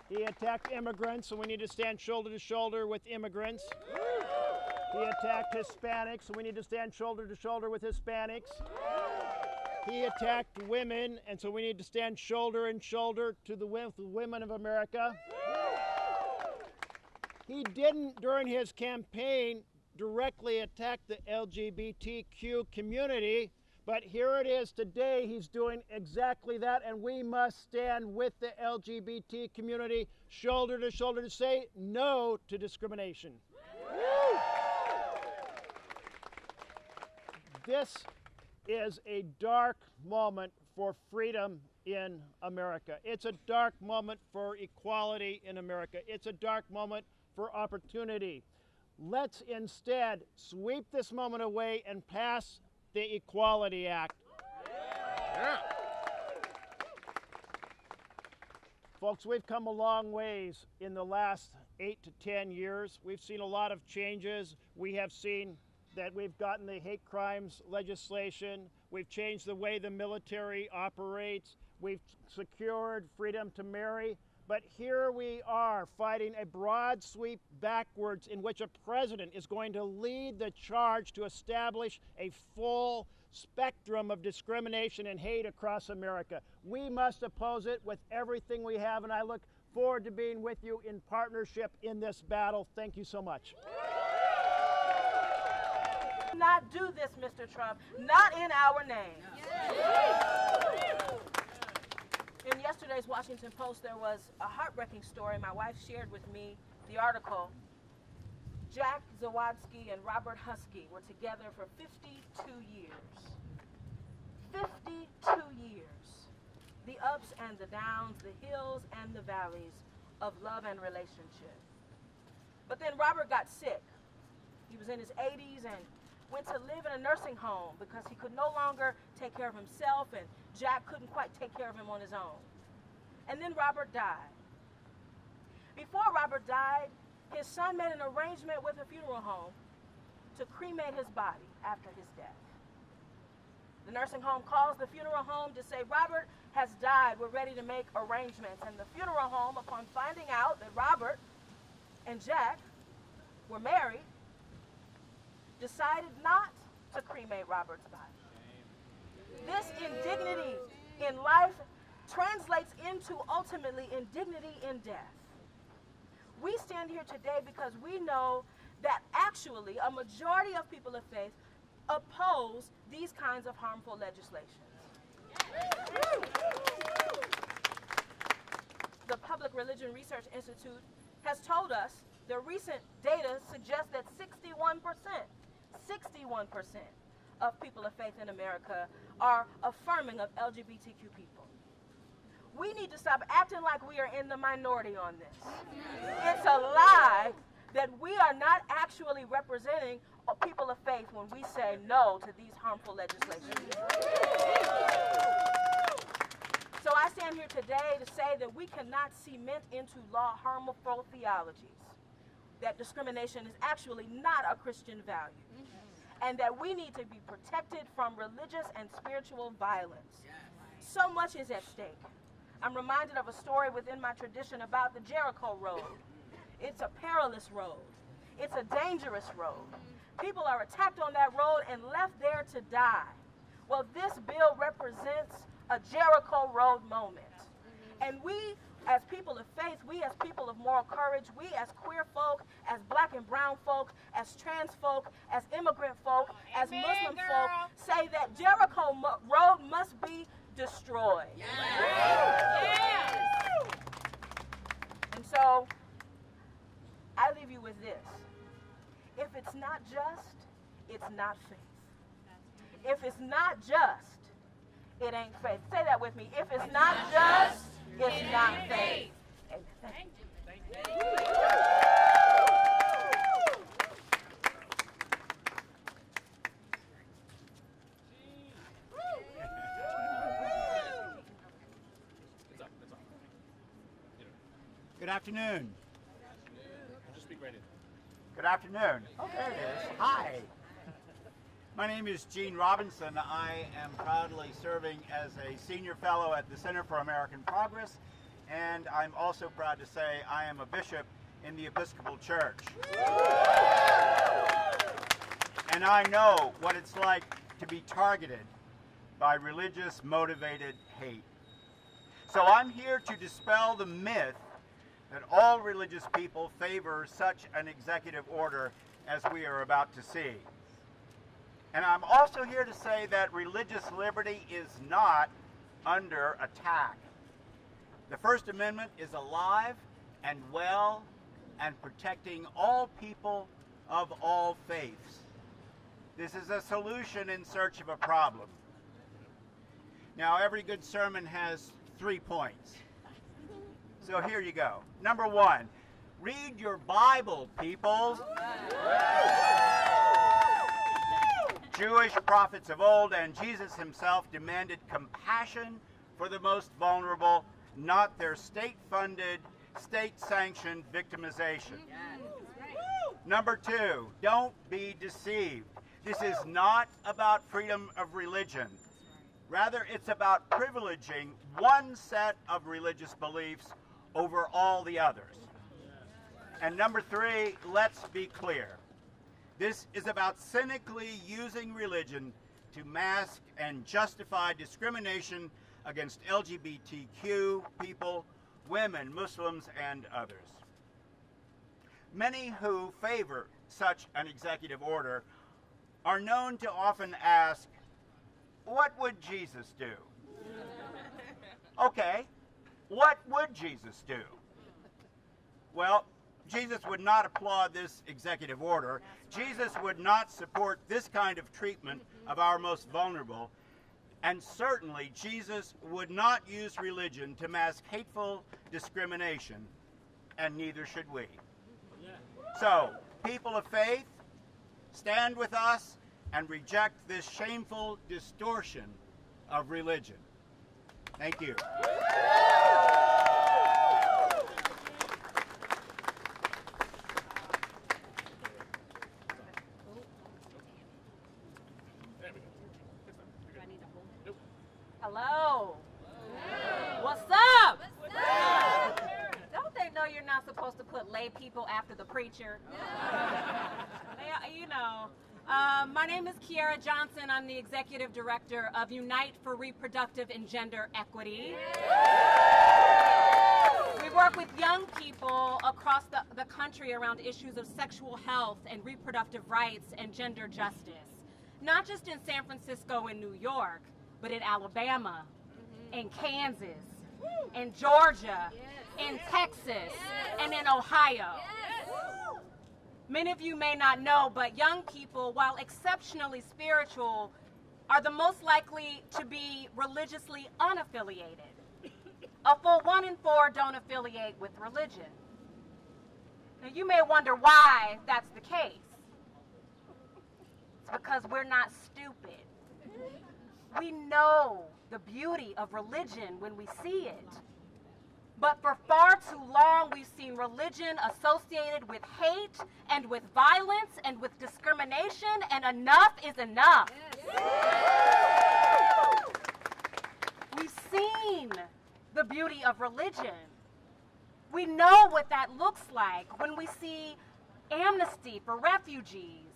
He attacked immigrants, so we need to stand shoulder to shoulder with immigrants. He attacked Hispanics, so we need to stand shoulder to shoulder with Hispanics. He attacked women, and so we need to stand shoulder and shoulder to the women of America. He didn't, during his campaign, directly attack the LGBTQ community, but here it is today, he's doing exactly that, and we must stand with the LGBT community shoulder to shoulder to say no to discrimination. This is a dark moment for freedom in America. It's a dark moment for equality in America. It's a dark moment for opportunity. Let's instead sweep this moment away and pass the Equality Act. Yeah. Folks, we've come a long ways in the last 8 to 10 years. We've seen a lot of changes. We have seen that we've gotten the hate crimes legislation. We've changed the way the military operates. We've secured freedom to marry. But here we are fighting a broad sweep backwards in which a president is going to lead the charge to establish a full spectrum of discrimination and hate across America. We must oppose it with everything we have, and I look forward to being with you in partnership in this battle. Thank you so much. Not do this, Mr. Trump, not in our name. In yesterday's Washington Post, there was a heartbreaking story. My wife shared with me the article. Jack Zawadski and Robert Husky were together for 52 years. 52 years. The ups and the downs, the hills and the valleys of love and relationship. But then Robert got sick. He was in his 80s and went to live in a nursing home because he could no longer take care of himself, and Jack couldn't quite take care of him on his own. And then Robert died. Before Robert died, his son made an arrangement with a funeral home to cremate his body after his death. The nursing home calls the funeral home to say, Robert has died, we're ready to make arrangements. And the funeral home, upon finding out that Robert and Jack were married, decided not to cremate Robert's body. This indignity in life translates into ultimately indignity in death. We stand here today because we know that actually a majority of people of faith oppose these kinds of harmful legislation. The Public Religion Research Institute has told us the recent data suggests that 61% of people of faith in America are affirming of LGBTQ people. We need to stop acting like we are in the minority on this. It's a lie that we are not actually representing people of faith when we say no to these harmful legislations. So I stand here today to say that we cannot cement into law harmful theologies, that discrimination is actually not a Christian value, and that we need to be protected from religious and spiritual violence. So much is at stake. I'm reminded of a story within my tradition about the Jericho Road. It's a perilous road. It's a dangerous road. People are attacked on that road and left there to die. Well, this bill represents a Jericho Road moment. And we, as people of faith, we as people of moral courage, we as queer folk, as black and brown folk, as trans folk, as immigrant folk, as Muslim folk, say that Jericho Road must be destroyed. Yes. And so, I leave you with this. If it's not just, it's not faith. If it's not just, it ain't faith. Say that with me. If it's not just, it's not faith. Amen. Thank you. Good afternoon. Just speak right in. Good afternoon. Oh, there it is. Hi. My name is Gene Robinson. I am proudly serving as a senior fellow at the Center for American Progress, and I'm also proud to say I am a bishop in the Episcopal Church. And I know what it's like to be targeted by religious motivated hate. So I'm here to dispel the myth that all religious people favor such an executive order as we are about to see. And I'm also here to say that religious liberty is not under attack. The First Amendment is alive and well and protecting all people of all faiths. This is a solution in search of a problem. Now, every good sermon has 3 points. So here you go. Number 1, read your Bible, people. Jewish prophets of old and Jesus himself demanded compassion for the most vulnerable, not their state-funded, state-sanctioned victimization. Number 2, don't be deceived. This is not about freedom of religion. Rather, it's about privileging one set of religious beliefs over all the others. And number 3, let's be clear. This is about cynically using religion to mask and justify discrimination against LGBTQ people, women, Muslims, and others. Many who favor such an executive order are known to often ask, what would Jesus do? Okay, what would Jesus do? Well, Jesus would not applaud this executive order. Jesus would not support this kind of treatment of our most vulnerable. And certainly, Jesus would not use religion to mask hateful discrimination, and neither should we. So, people of faith, stand with us and reject this shameful distortion of religion. Thank you. Hello. What's up? Don't they know you're not supposed to put lay people after the preacher? You know. My name is Kiara Johnson. I'm the Executive Director of Unite for Reproductive and Gender Equity. We work with young people across the country around issues of sexual health and reproductive rights and gender justice. Not just in San Francisco and New York, but in Alabama, in Kansas, in Georgia, in Texas, and in Ohio. Many of you may not know, but young people, while exceptionally spiritual, are the most likely to be religiously unaffiliated. A full 1 in 4 don't affiliate with religion. Now, you may wonder why that's the case. It's because we're not stupid. We know the beauty of religion when we see it. But for far too long, we've seen religion associated with hate and with violence and with discrimination, and enough is enough. We've seen the beauty of religion. We know what that looks like when we see amnesty for refugees,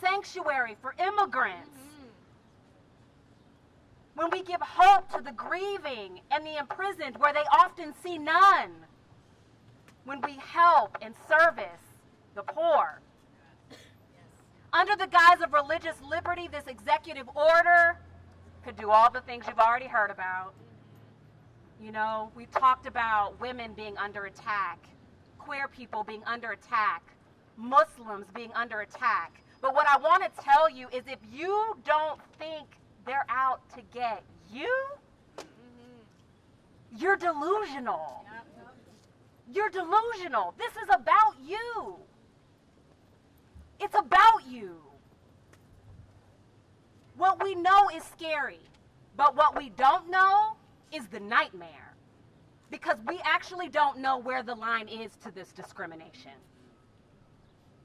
sanctuary for immigrants, when we give hope to the grieving and the imprisoned where they often see none, when we help and service the poor. Under the guise of religious liberty, this executive order could do all the things you've already heard about. You know, we talked about women being under attack, queer people being under attack, Muslims being under attack. But what I want to tell you is if you don't think they're out to get you, you're delusional. You're delusional. This is about you. It's about you. What we know is scary, but what we don't know is the nightmare, because we actually don't know where the line is to this discrimination.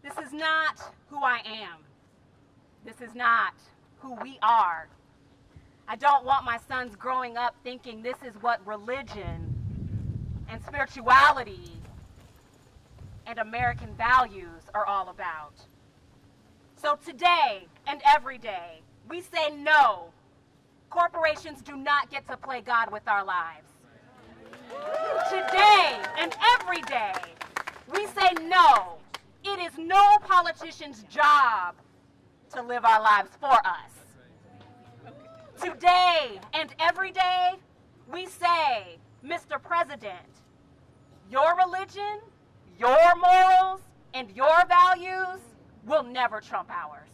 This is not who I am. This is not who we are. I don't want my sons growing up thinking this is what religion and spirituality and American values are all about. So today and every day, we say no. Corporations do not get to play God with our lives. Today and every day, we say no. It is no politician's job to live our lives for us. Today and every day, we say, Mr. President, your religion, your morals, and your values will never trump ours.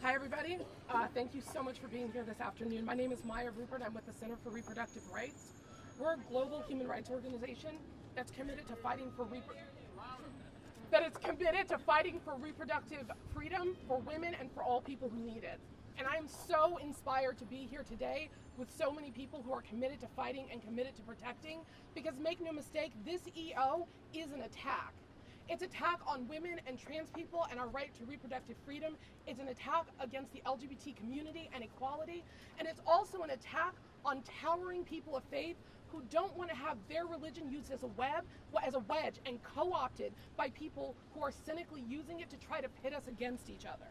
Hi, everybody. Thank you so much for being here this afternoon. My name is Maya Rupert. I'm with the Center for Reproductive Rights. We're a global human rights organization that's committed to fighting for reproductive freedom for women and for all people who need it. And I'm so inspired to be here today with so many people who are committed to fighting and committed to protecting, because make no mistake, this EO is an attack. It's an attack on women and trans people and our right to reproductive freedom. It's an attack against the LGBT community and equality. And it's also an attack on towering people of faith who don't want to have their religion used as a wedge and co-opted by people who are cynically using it to try to pit us against each other.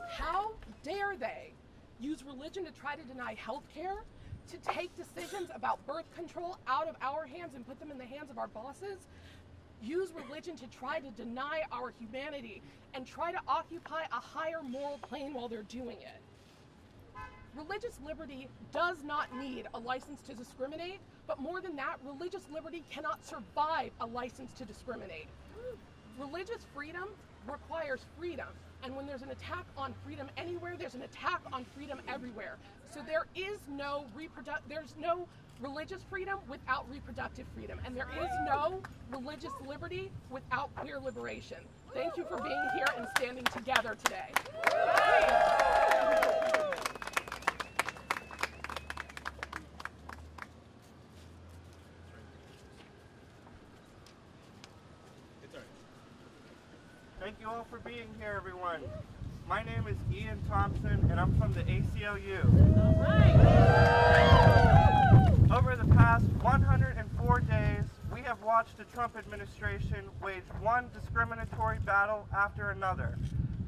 How dare they use religion to try to deny health care, to take decisions about birth control out of our hands and put them in the hands of our bosses, use religion to try to deny our humanity, and try to occupy a higher moral plane while they're doing it. Religious liberty does not need a license to discriminate, but more than that, religious liberty cannot survive a license to discriminate. Religious freedom requires freedom, and when there's an attack on freedom anywhere, there's an attack on freedom everywhere. So there is no religious freedom without reproductive freedom, and there is no religious liberty without queer liberation. Thank you for being here and standing together today. Thank you all for being here, everyone. My name is Ian Thompson, and I'm from the ACLU. Over the past 104 days, we have watched the Trump administration wage one discriminatory battle after another,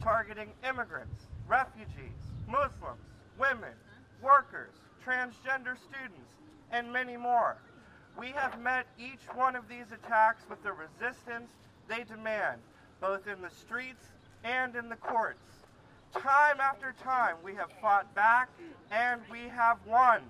targeting immigrants, refugees, Muslims, women, workers, transgender students, and many more. We have met each one of these attacks with the resistance they demand, both in the streets and in the courts. Time after time, we have fought back, and we have won.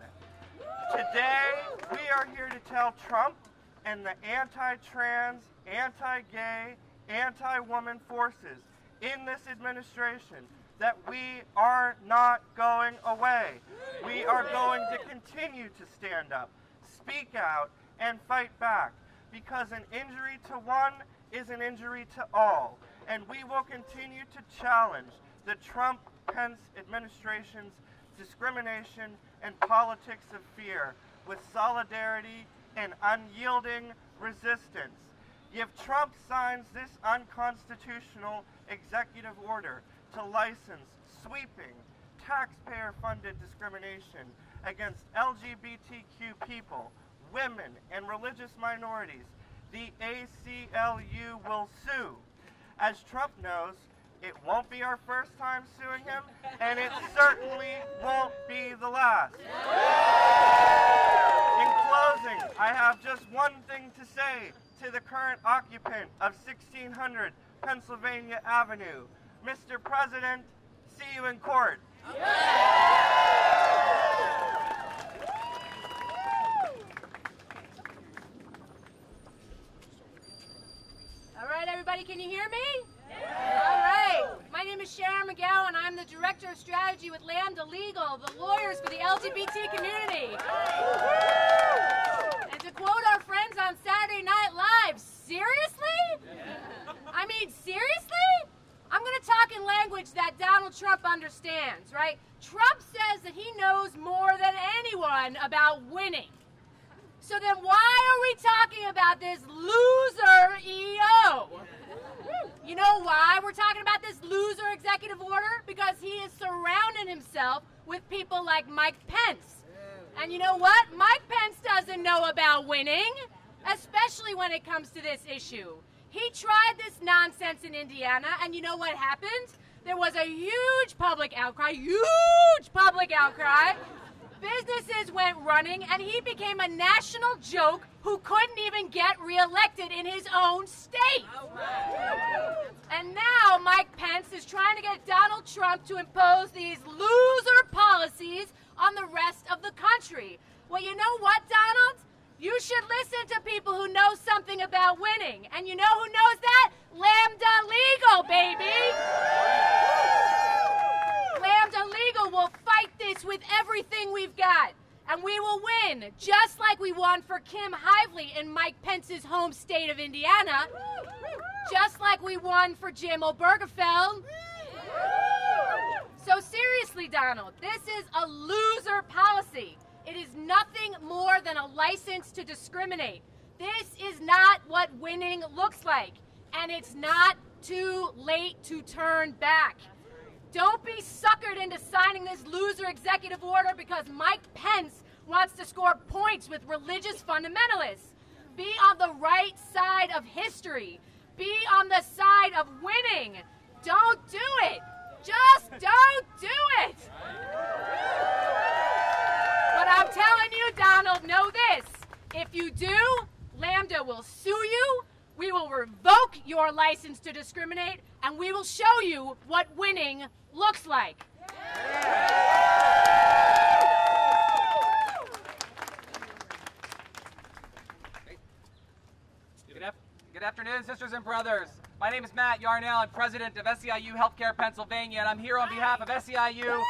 Today, we are here to tell Trump and the anti-trans, anti-gay, anti-woman forces in this administration that we are not going away. We are going to continue to stand up, speak out, and fight back, because an injury to one is an injury to all. And we will continue to challenge the Trump-Pence administration's discrimination and politics of fear with solidarity and unyielding resistance. If Trump signs this unconstitutional executive order to license sweeping, taxpayer-funded discrimination against LGBTQ people, women, and religious minorities, the ACLU will sue. As Trump knows, it won't be our first time suing him, and it certainly won't be the last. In closing, I have just one thing to say to the current occupant of 1600 Pennsylvania Avenue. Mr. President, see you in court. All right, everybody, can you hear me? All right. My name is Sharon McGowan. I'm the Director of Strategy with Lambda Legal, the lawyers for the LGBT community. And to quote our friends on Saturday Night Live, seriously? I mean, seriously? I'm going to talk in language that Donald Trump understands, right? Trump says that he knows more than anyone about winning. So then why are we talking about this loser EO? You know why we're talking about this loser executive order? Because he is surrounding himself with people like Mike Pence. And you know what? Mike Pence doesn't know about winning, especially when it comes to this issue. He tried this nonsense in Indiana, and you know what happened? There was a huge public outcry, Businesses went running, and he became a national joke who couldn't even get reelected in his own state. And now Mike Pence is trying to get Donald Trump to impose these loser policies on the rest of the country. Well, you know what, Donald? You should listen to people who know something about winning. And you know who knows that? Lambda Legal, baby! Lambda Legal will fight this with everything we've got. And we will win, just like we won for Kim Hively in Mike Pence's home state of Indiana. Just like we won for Jim Obergefell. So seriously, Donald, this is a loser policy. It is nothing more than a license to discriminate. This is not what winning looks like. And it's not too late to turn back. Don't be suckered into signing this loser executive order because Mike Pence wants to score points with religious fundamentalists. Be on the right side of history. Be on the side of winning. Don't do it. Just don't do it. But I'm telling you, Donald, know this. If you do, Lambda will sue you. We will revoke your license to discriminate, and we will show you what winning looks like. Good afternoon, sisters and brothers. My name is Matt Yarnell. I'm president of SEIU Healthcare Pennsylvania, and I'm here on behalf of SEIU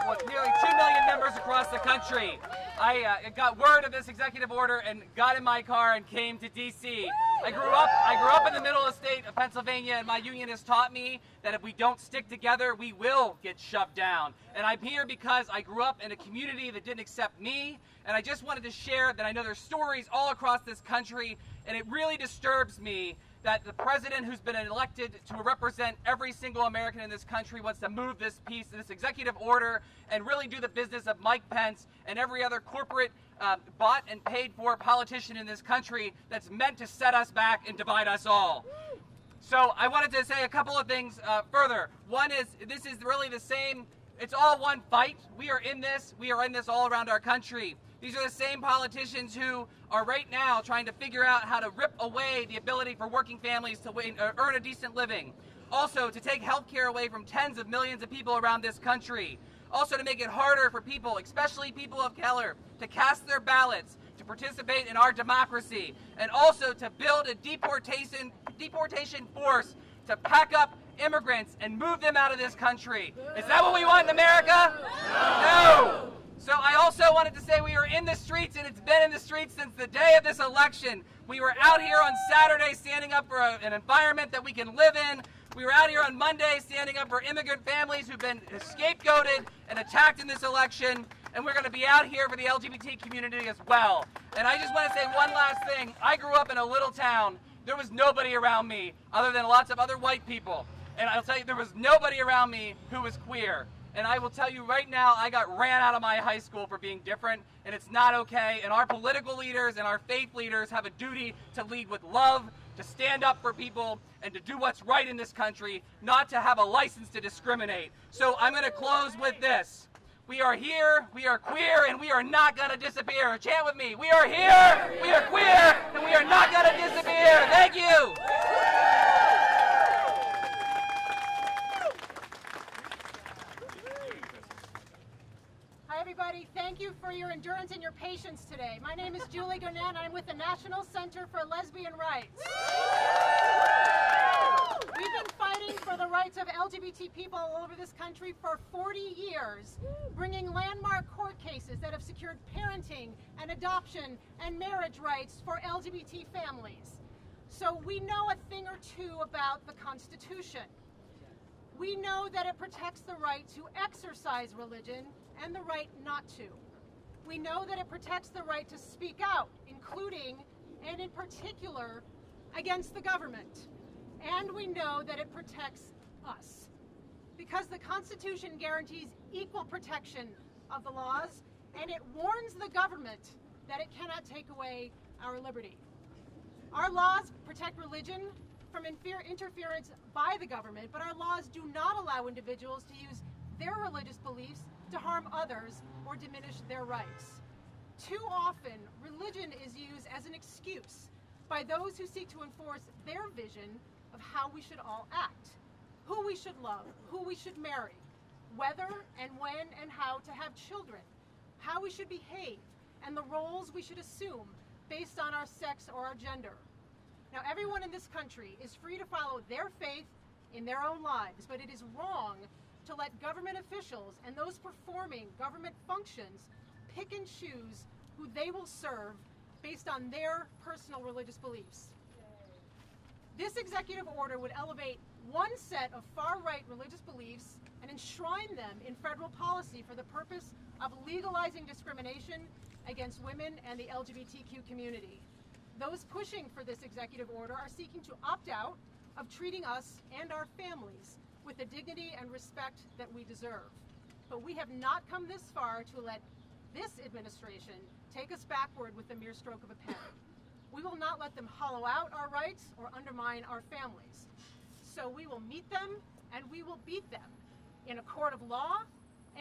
with nearly 2 million members across the country. I got word of this executive order and got in my car and came to D.C. I grew up in the middle of the state of Pennsylvania, and my union has taught me that if we don't stick together, we will get shoved down. And I'm here because I grew up in a community that didn't accept me, and I just wanted to share that I know there's stories all across this country, and it really disturbs me that the president who's been elected to represent every single American in this country wants to move this executive order and really do the business of Mike Pence and every other corporate bought and paid for politician in this country that's meant to set us back and divide us all. So I wanted to say a couple of things further. One is, this is really the same, it's all one fight. We are in this all around our country. These are the same politicians who are right now trying to figure out how to rip away the ability for working families to earn a decent living. Also, to take health care away from tens of millions of people around this country. Also, to make it harder for people, especially people of color, to cast their ballots, to participate in our democracy. And also to build a deportation force to pack up immigrants and move them out of this country. Is that what we want in America? No! So I also wanted to say we are in the streets, and it's been in the streets since the day of this election. We were out here on Saturday standing up for an environment that we can live in. We were out here on Monday standing up for immigrant families who've been scapegoated and attacked in this election. and we're going to be out here for the LGBT community as well. And I just want to say one last thing. I grew up in a little town. There was nobody around me other than lots of other white people. And I'll tell you, there was nobody around me who was queer. And I will tell you right now, I got ran out of my high school for being different, and it's not okay. And our political leaders and our faith leaders have a duty to lead with love, to stand up for people, and to do what's right in this country, not to have a license to discriminate. So I'm going to close with this. We are here, we are queer, and we are not going to disappear. Chant with me. We are here, we are queer, and we are not going to disappear. Thank you. Hi, everybody. Thank you for your endurance and your patience today. My name is Julie Gonan. I'm with the National Center for Lesbian Rights. We've been fighting for the rights of LGBT people all over this country for 40 years, bringing landmark court cases that have secured parenting and adoption and marriage rights for LGBT families. So we know a thing or two about the Constitution. We know that it protects the right to exercise religion and the right not to. We know that it protects the right to speak out, including and in particular against the government. And we know that it protects us, because the Constitution guarantees equal protection of the laws, and it warns the government that it cannot take away our liberty. Our laws protect religion from interference by the government, but our laws do not allow individuals to use their religious beliefs to harm others or diminish their rights. Too often, religion is used as an excuse by those who seek to enforce their vision of how we should all act, who we should love, who we should marry, whether and when and how to have children, how we should behave, and the roles we should assume based on our sex or our gender. Now, everyone in this country is free to follow their faith in their own lives, but it is wrong to let government officials and those performing government functions pick and choose who they will serve based on their personal religious beliefs. This executive order would elevate one set of far-right religious beliefs and enshrine them in federal policy for the purpose of legalizing discrimination against women and the LGBTQ community. Those pushing for this executive order are seeking to opt out of treating us and our families with the dignity and respect that we deserve. But we have not come this far to let this administration take us backward with the mere stroke of a pen. We will not let them hollow out our rights or undermine our families. So we will meet them and we will beat them in a court of law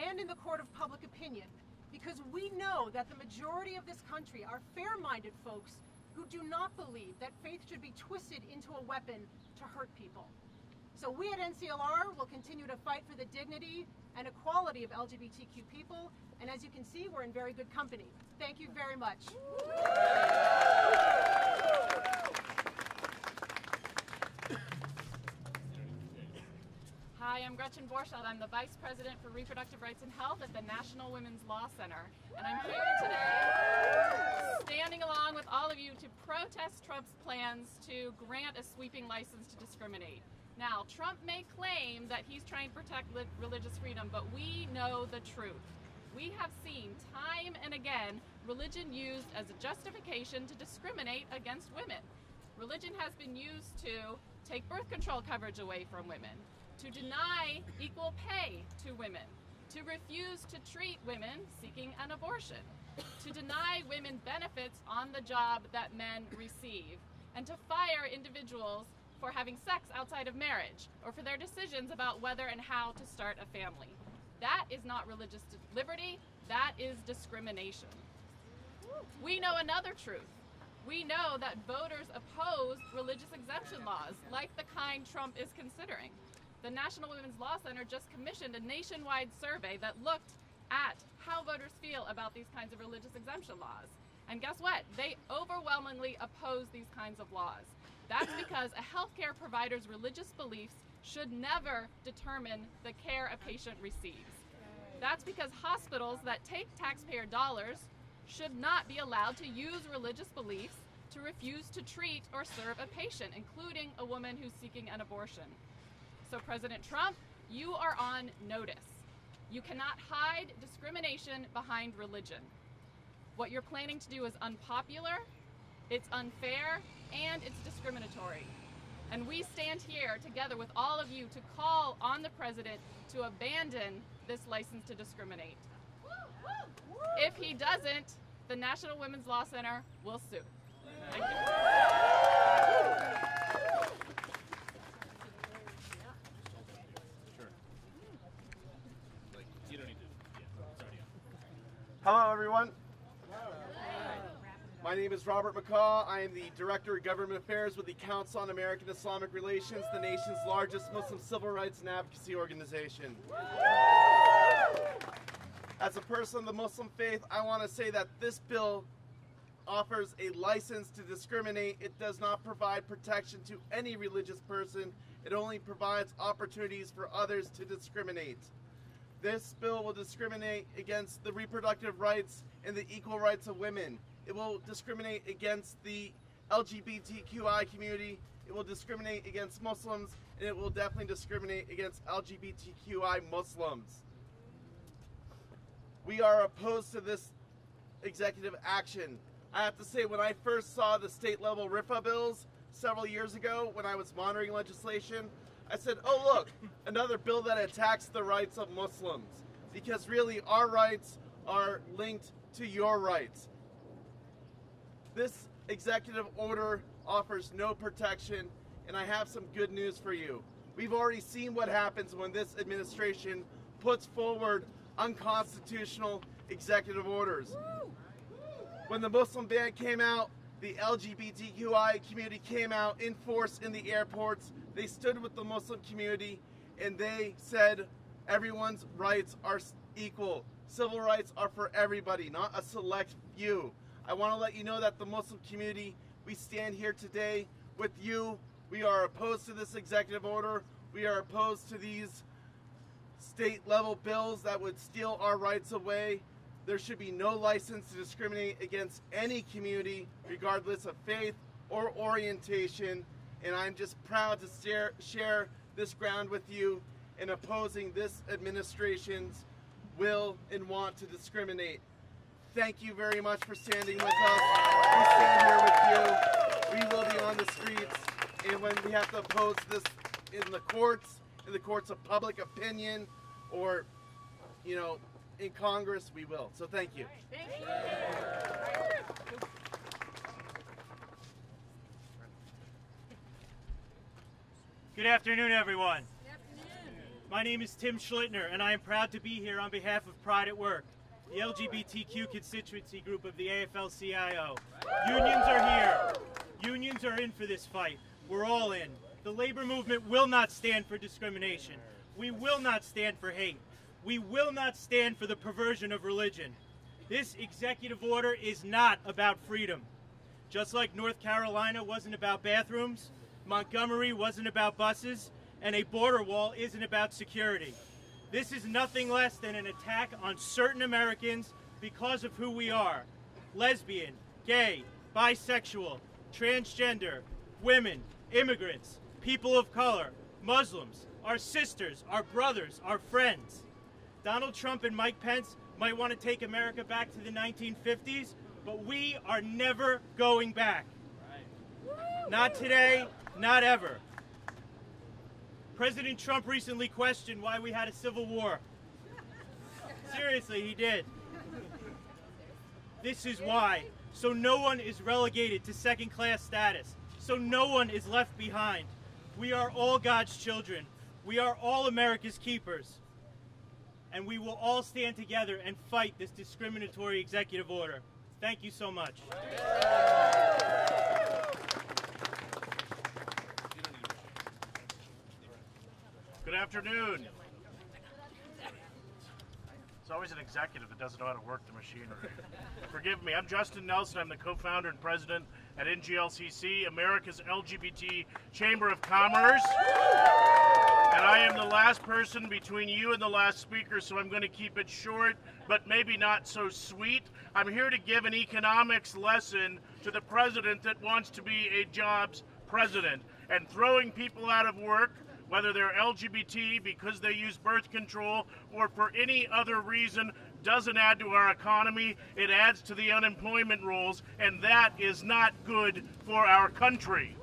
and in the court of public opinion, because we know that the majority of this country are fair-minded folks who do not believe that faith should be twisted into a weapon to hurt people. So we at NCLR will continue to fight for the dignity and equality of LGBTQ people, and as you can see, we're in very good company. Thank you very much. Hi, I'm Gretchen Borschelt. I'm the Vice President for Reproductive Rights and Health at the National Women's Law Center. And I'm here today standing along with all of you to protest Trump's plans to grant a sweeping license to discriminate. Now, Trump may claim that he's trying to protect religious freedom, but we know the truth. We have seen time and again religion used as a justification to discriminate against women. Religion has been used to take birth control coverage away from women, to deny equal pay to women, to refuse to treat women seeking an abortion, to deny women benefits on the job that men receive, and to fire individuals for having sex outside of marriage, or for their decisions about whether and how to start a family. That is not religious liberty, that is discrimination. We know another truth. We know that voters oppose religious exemption laws, like the kind Trump is considering. The National Women's Law Center just commissioned a nationwide survey that looked at how voters feel about these kinds of religious exemption laws. And guess what? They overwhelmingly oppose these kinds of laws. That's because a healthcare provider's religious beliefs should never determine the care a patient receives. That's because hospitals that take taxpayer dollars should not be allowed to use religious beliefs to refuse to treat or serve a patient, including a woman who's seeking an abortion. So President Trump, you are on notice. You cannot hide discrimination behind religion. What you're planning to do is unpopular, it's unfair, and it's discriminatory. And we stand here together with all of you to call on the president to abandon this license to discriminate. If he doesn't, the National Women's Law Center will sue. Thank you. Hello, everyone. My name is Robert McCaw. I am the Director of Government Affairs with the Council on American Islamic Relations, the nation's largest Muslim civil rights and advocacy organization. As a person of the Muslim faith, I want to say that this bill offers a license to discriminate. It does not provide protection to any religious person. It only provides opportunities for others to discriminate. This bill will discriminate against the reproductive rights and the equal rights of women. It will discriminate against the LGBTQI community. It will discriminate against Muslims, and it will definitely discriminate against LGBTQI Muslims. We are opposed to this executive action. I have to say, when I first saw the state-level RFRA bills several years ago when I was monitoring legislation, I said, oh look, another bill that attacks the rights of Muslims. Because really, our rights are linked to your rights. This executive order offers no protection, and I have some good news for you. We've already seen what happens when this administration puts forward unconstitutional executive orders. When the Muslim ban came out, the LGBTQI community came out in force in the airports. They stood with the Muslim community, and they said everyone's rights are equal. Civil rights are for everybody, not a select few. I want to let you know that the Muslim community, we stand here today with you. We are opposed to this executive order. We are opposed to these state-level bills that would steal our rights away. There should be no license to discriminate against any community, regardless of faith or orientation. And I'm just proud to share this ground with you in opposing this administration's will and want to discriminate. Thank you very much for standing with us. We stand here with you. We will be on the streets. And when we have to oppose this in the courts of public opinion, or, you know, in Congress, we will. So thank you. Thank you. Good afternoon, everyone. My name is Tim Schlittner, and I am proud to be here on behalf of Pride at Work, the LGBTQ constituency group of the AFL-CIO. Unions are here. Unions are in for this fight. We're all in. The labor movement will not stand for discrimination. We will not stand for hate. We will not stand for the perversion of religion. This executive order is not about freedom. Just like North Carolina wasn't about bathrooms, Montgomery wasn't about buses, and a border wall isn't about security. This is nothing less than an attack on certain Americans because of who we are. Lesbian, gay, bisexual, transgender, women, immigrants, people of color, Muslims, our sisters, our brothers, our friends. Donald Trump and Mike Pence might want to take America back to the 1950s, but we are never going back. Not today, not ever. President Trump recently questioned why we had a civil war. Seriously, he did. This is why. So no one is relegated to second-class status. So no one is left behind. We are all God's children. We are all America's keepers. And we will all stand together and fight this discriminatory executive order. Thank you so much. Good afternoon. It's always an executive that doesn't know how to work the machinery. Forgive me, I'm Justin Nelson. I'm the co-founder and president at NGLCC, America's LGBT Chamber of Commerce. And I am the last person between you and the last speaker, so I'm going to keep it short, but maybe not so sweet. I'm here to give an economics lesson to the president that wants to be a jobs president. And throwing people out of work whether they're LGBT because they use birth control or for any other reason, doesn't add to our economy. It adds to the unemployment rolls, and that is not good for our country.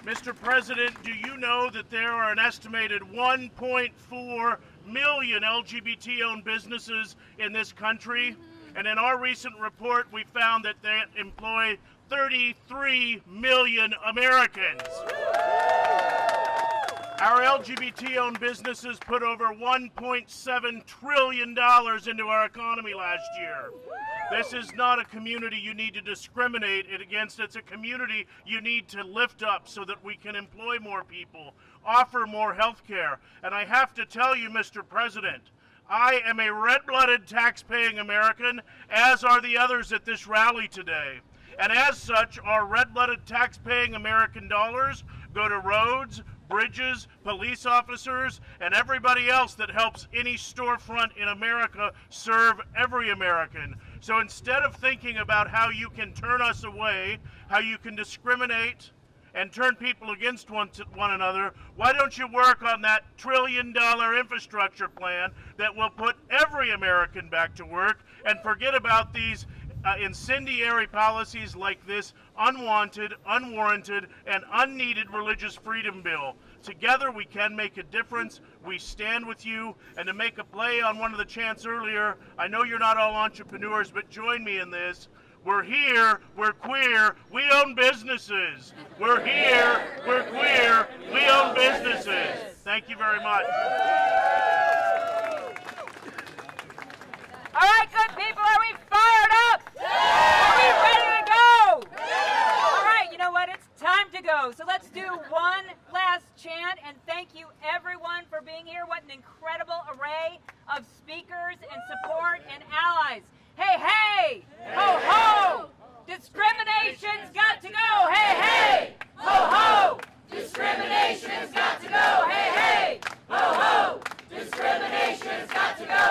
Mr. President, do you know that there are an estimated 1.4 million LGBT-owned businesses in this country? And in our recent report, we found that they employ 33 million Americans. Our LGBT-owned businesses put over $1.7 trillion into our economy last year. This is not a community you need to discriminate against. It's a community you need to lift up so that we can employ more people, offer more health care. And I have to tell you, Mr. President, I am a red-blooded tax-paying American, as are the others at this rally today. And as such, our red-blooded tax-paying American dollars go to roads, bridges, police officers, and everybody else that helps any storefront in America serve every American. So instead of thinking about how you can turn us away, how you can discriminate and turn people against one another, why don't you work on that $1 trillion infrastructure plan that will put every American back to work, and forget about these incendiary policies like this unwanted, unwarranted, and unneeded religious freedom bill. Together we can make a difference. We stand with you. And to make a play on one of the chants earlier, I know you're not all entrepreneurs, but join me in this. We're here, we're queer, we own businesses. We're here, we're queer, we own businesses. Thank you very much. All right, good people, are we fired up? Are we ready to go? All right, you know what? It's time to go. So let's do one last chant, and thank you everyone for being here. What an incredible array of speakers and support and allies. Hey, hey! Ho, ho! Discrimination's got to go! Hey, hey! Ho, ho! Discrimination's got to go! Hey, hey! Ho, ho! Discrimination's got to go!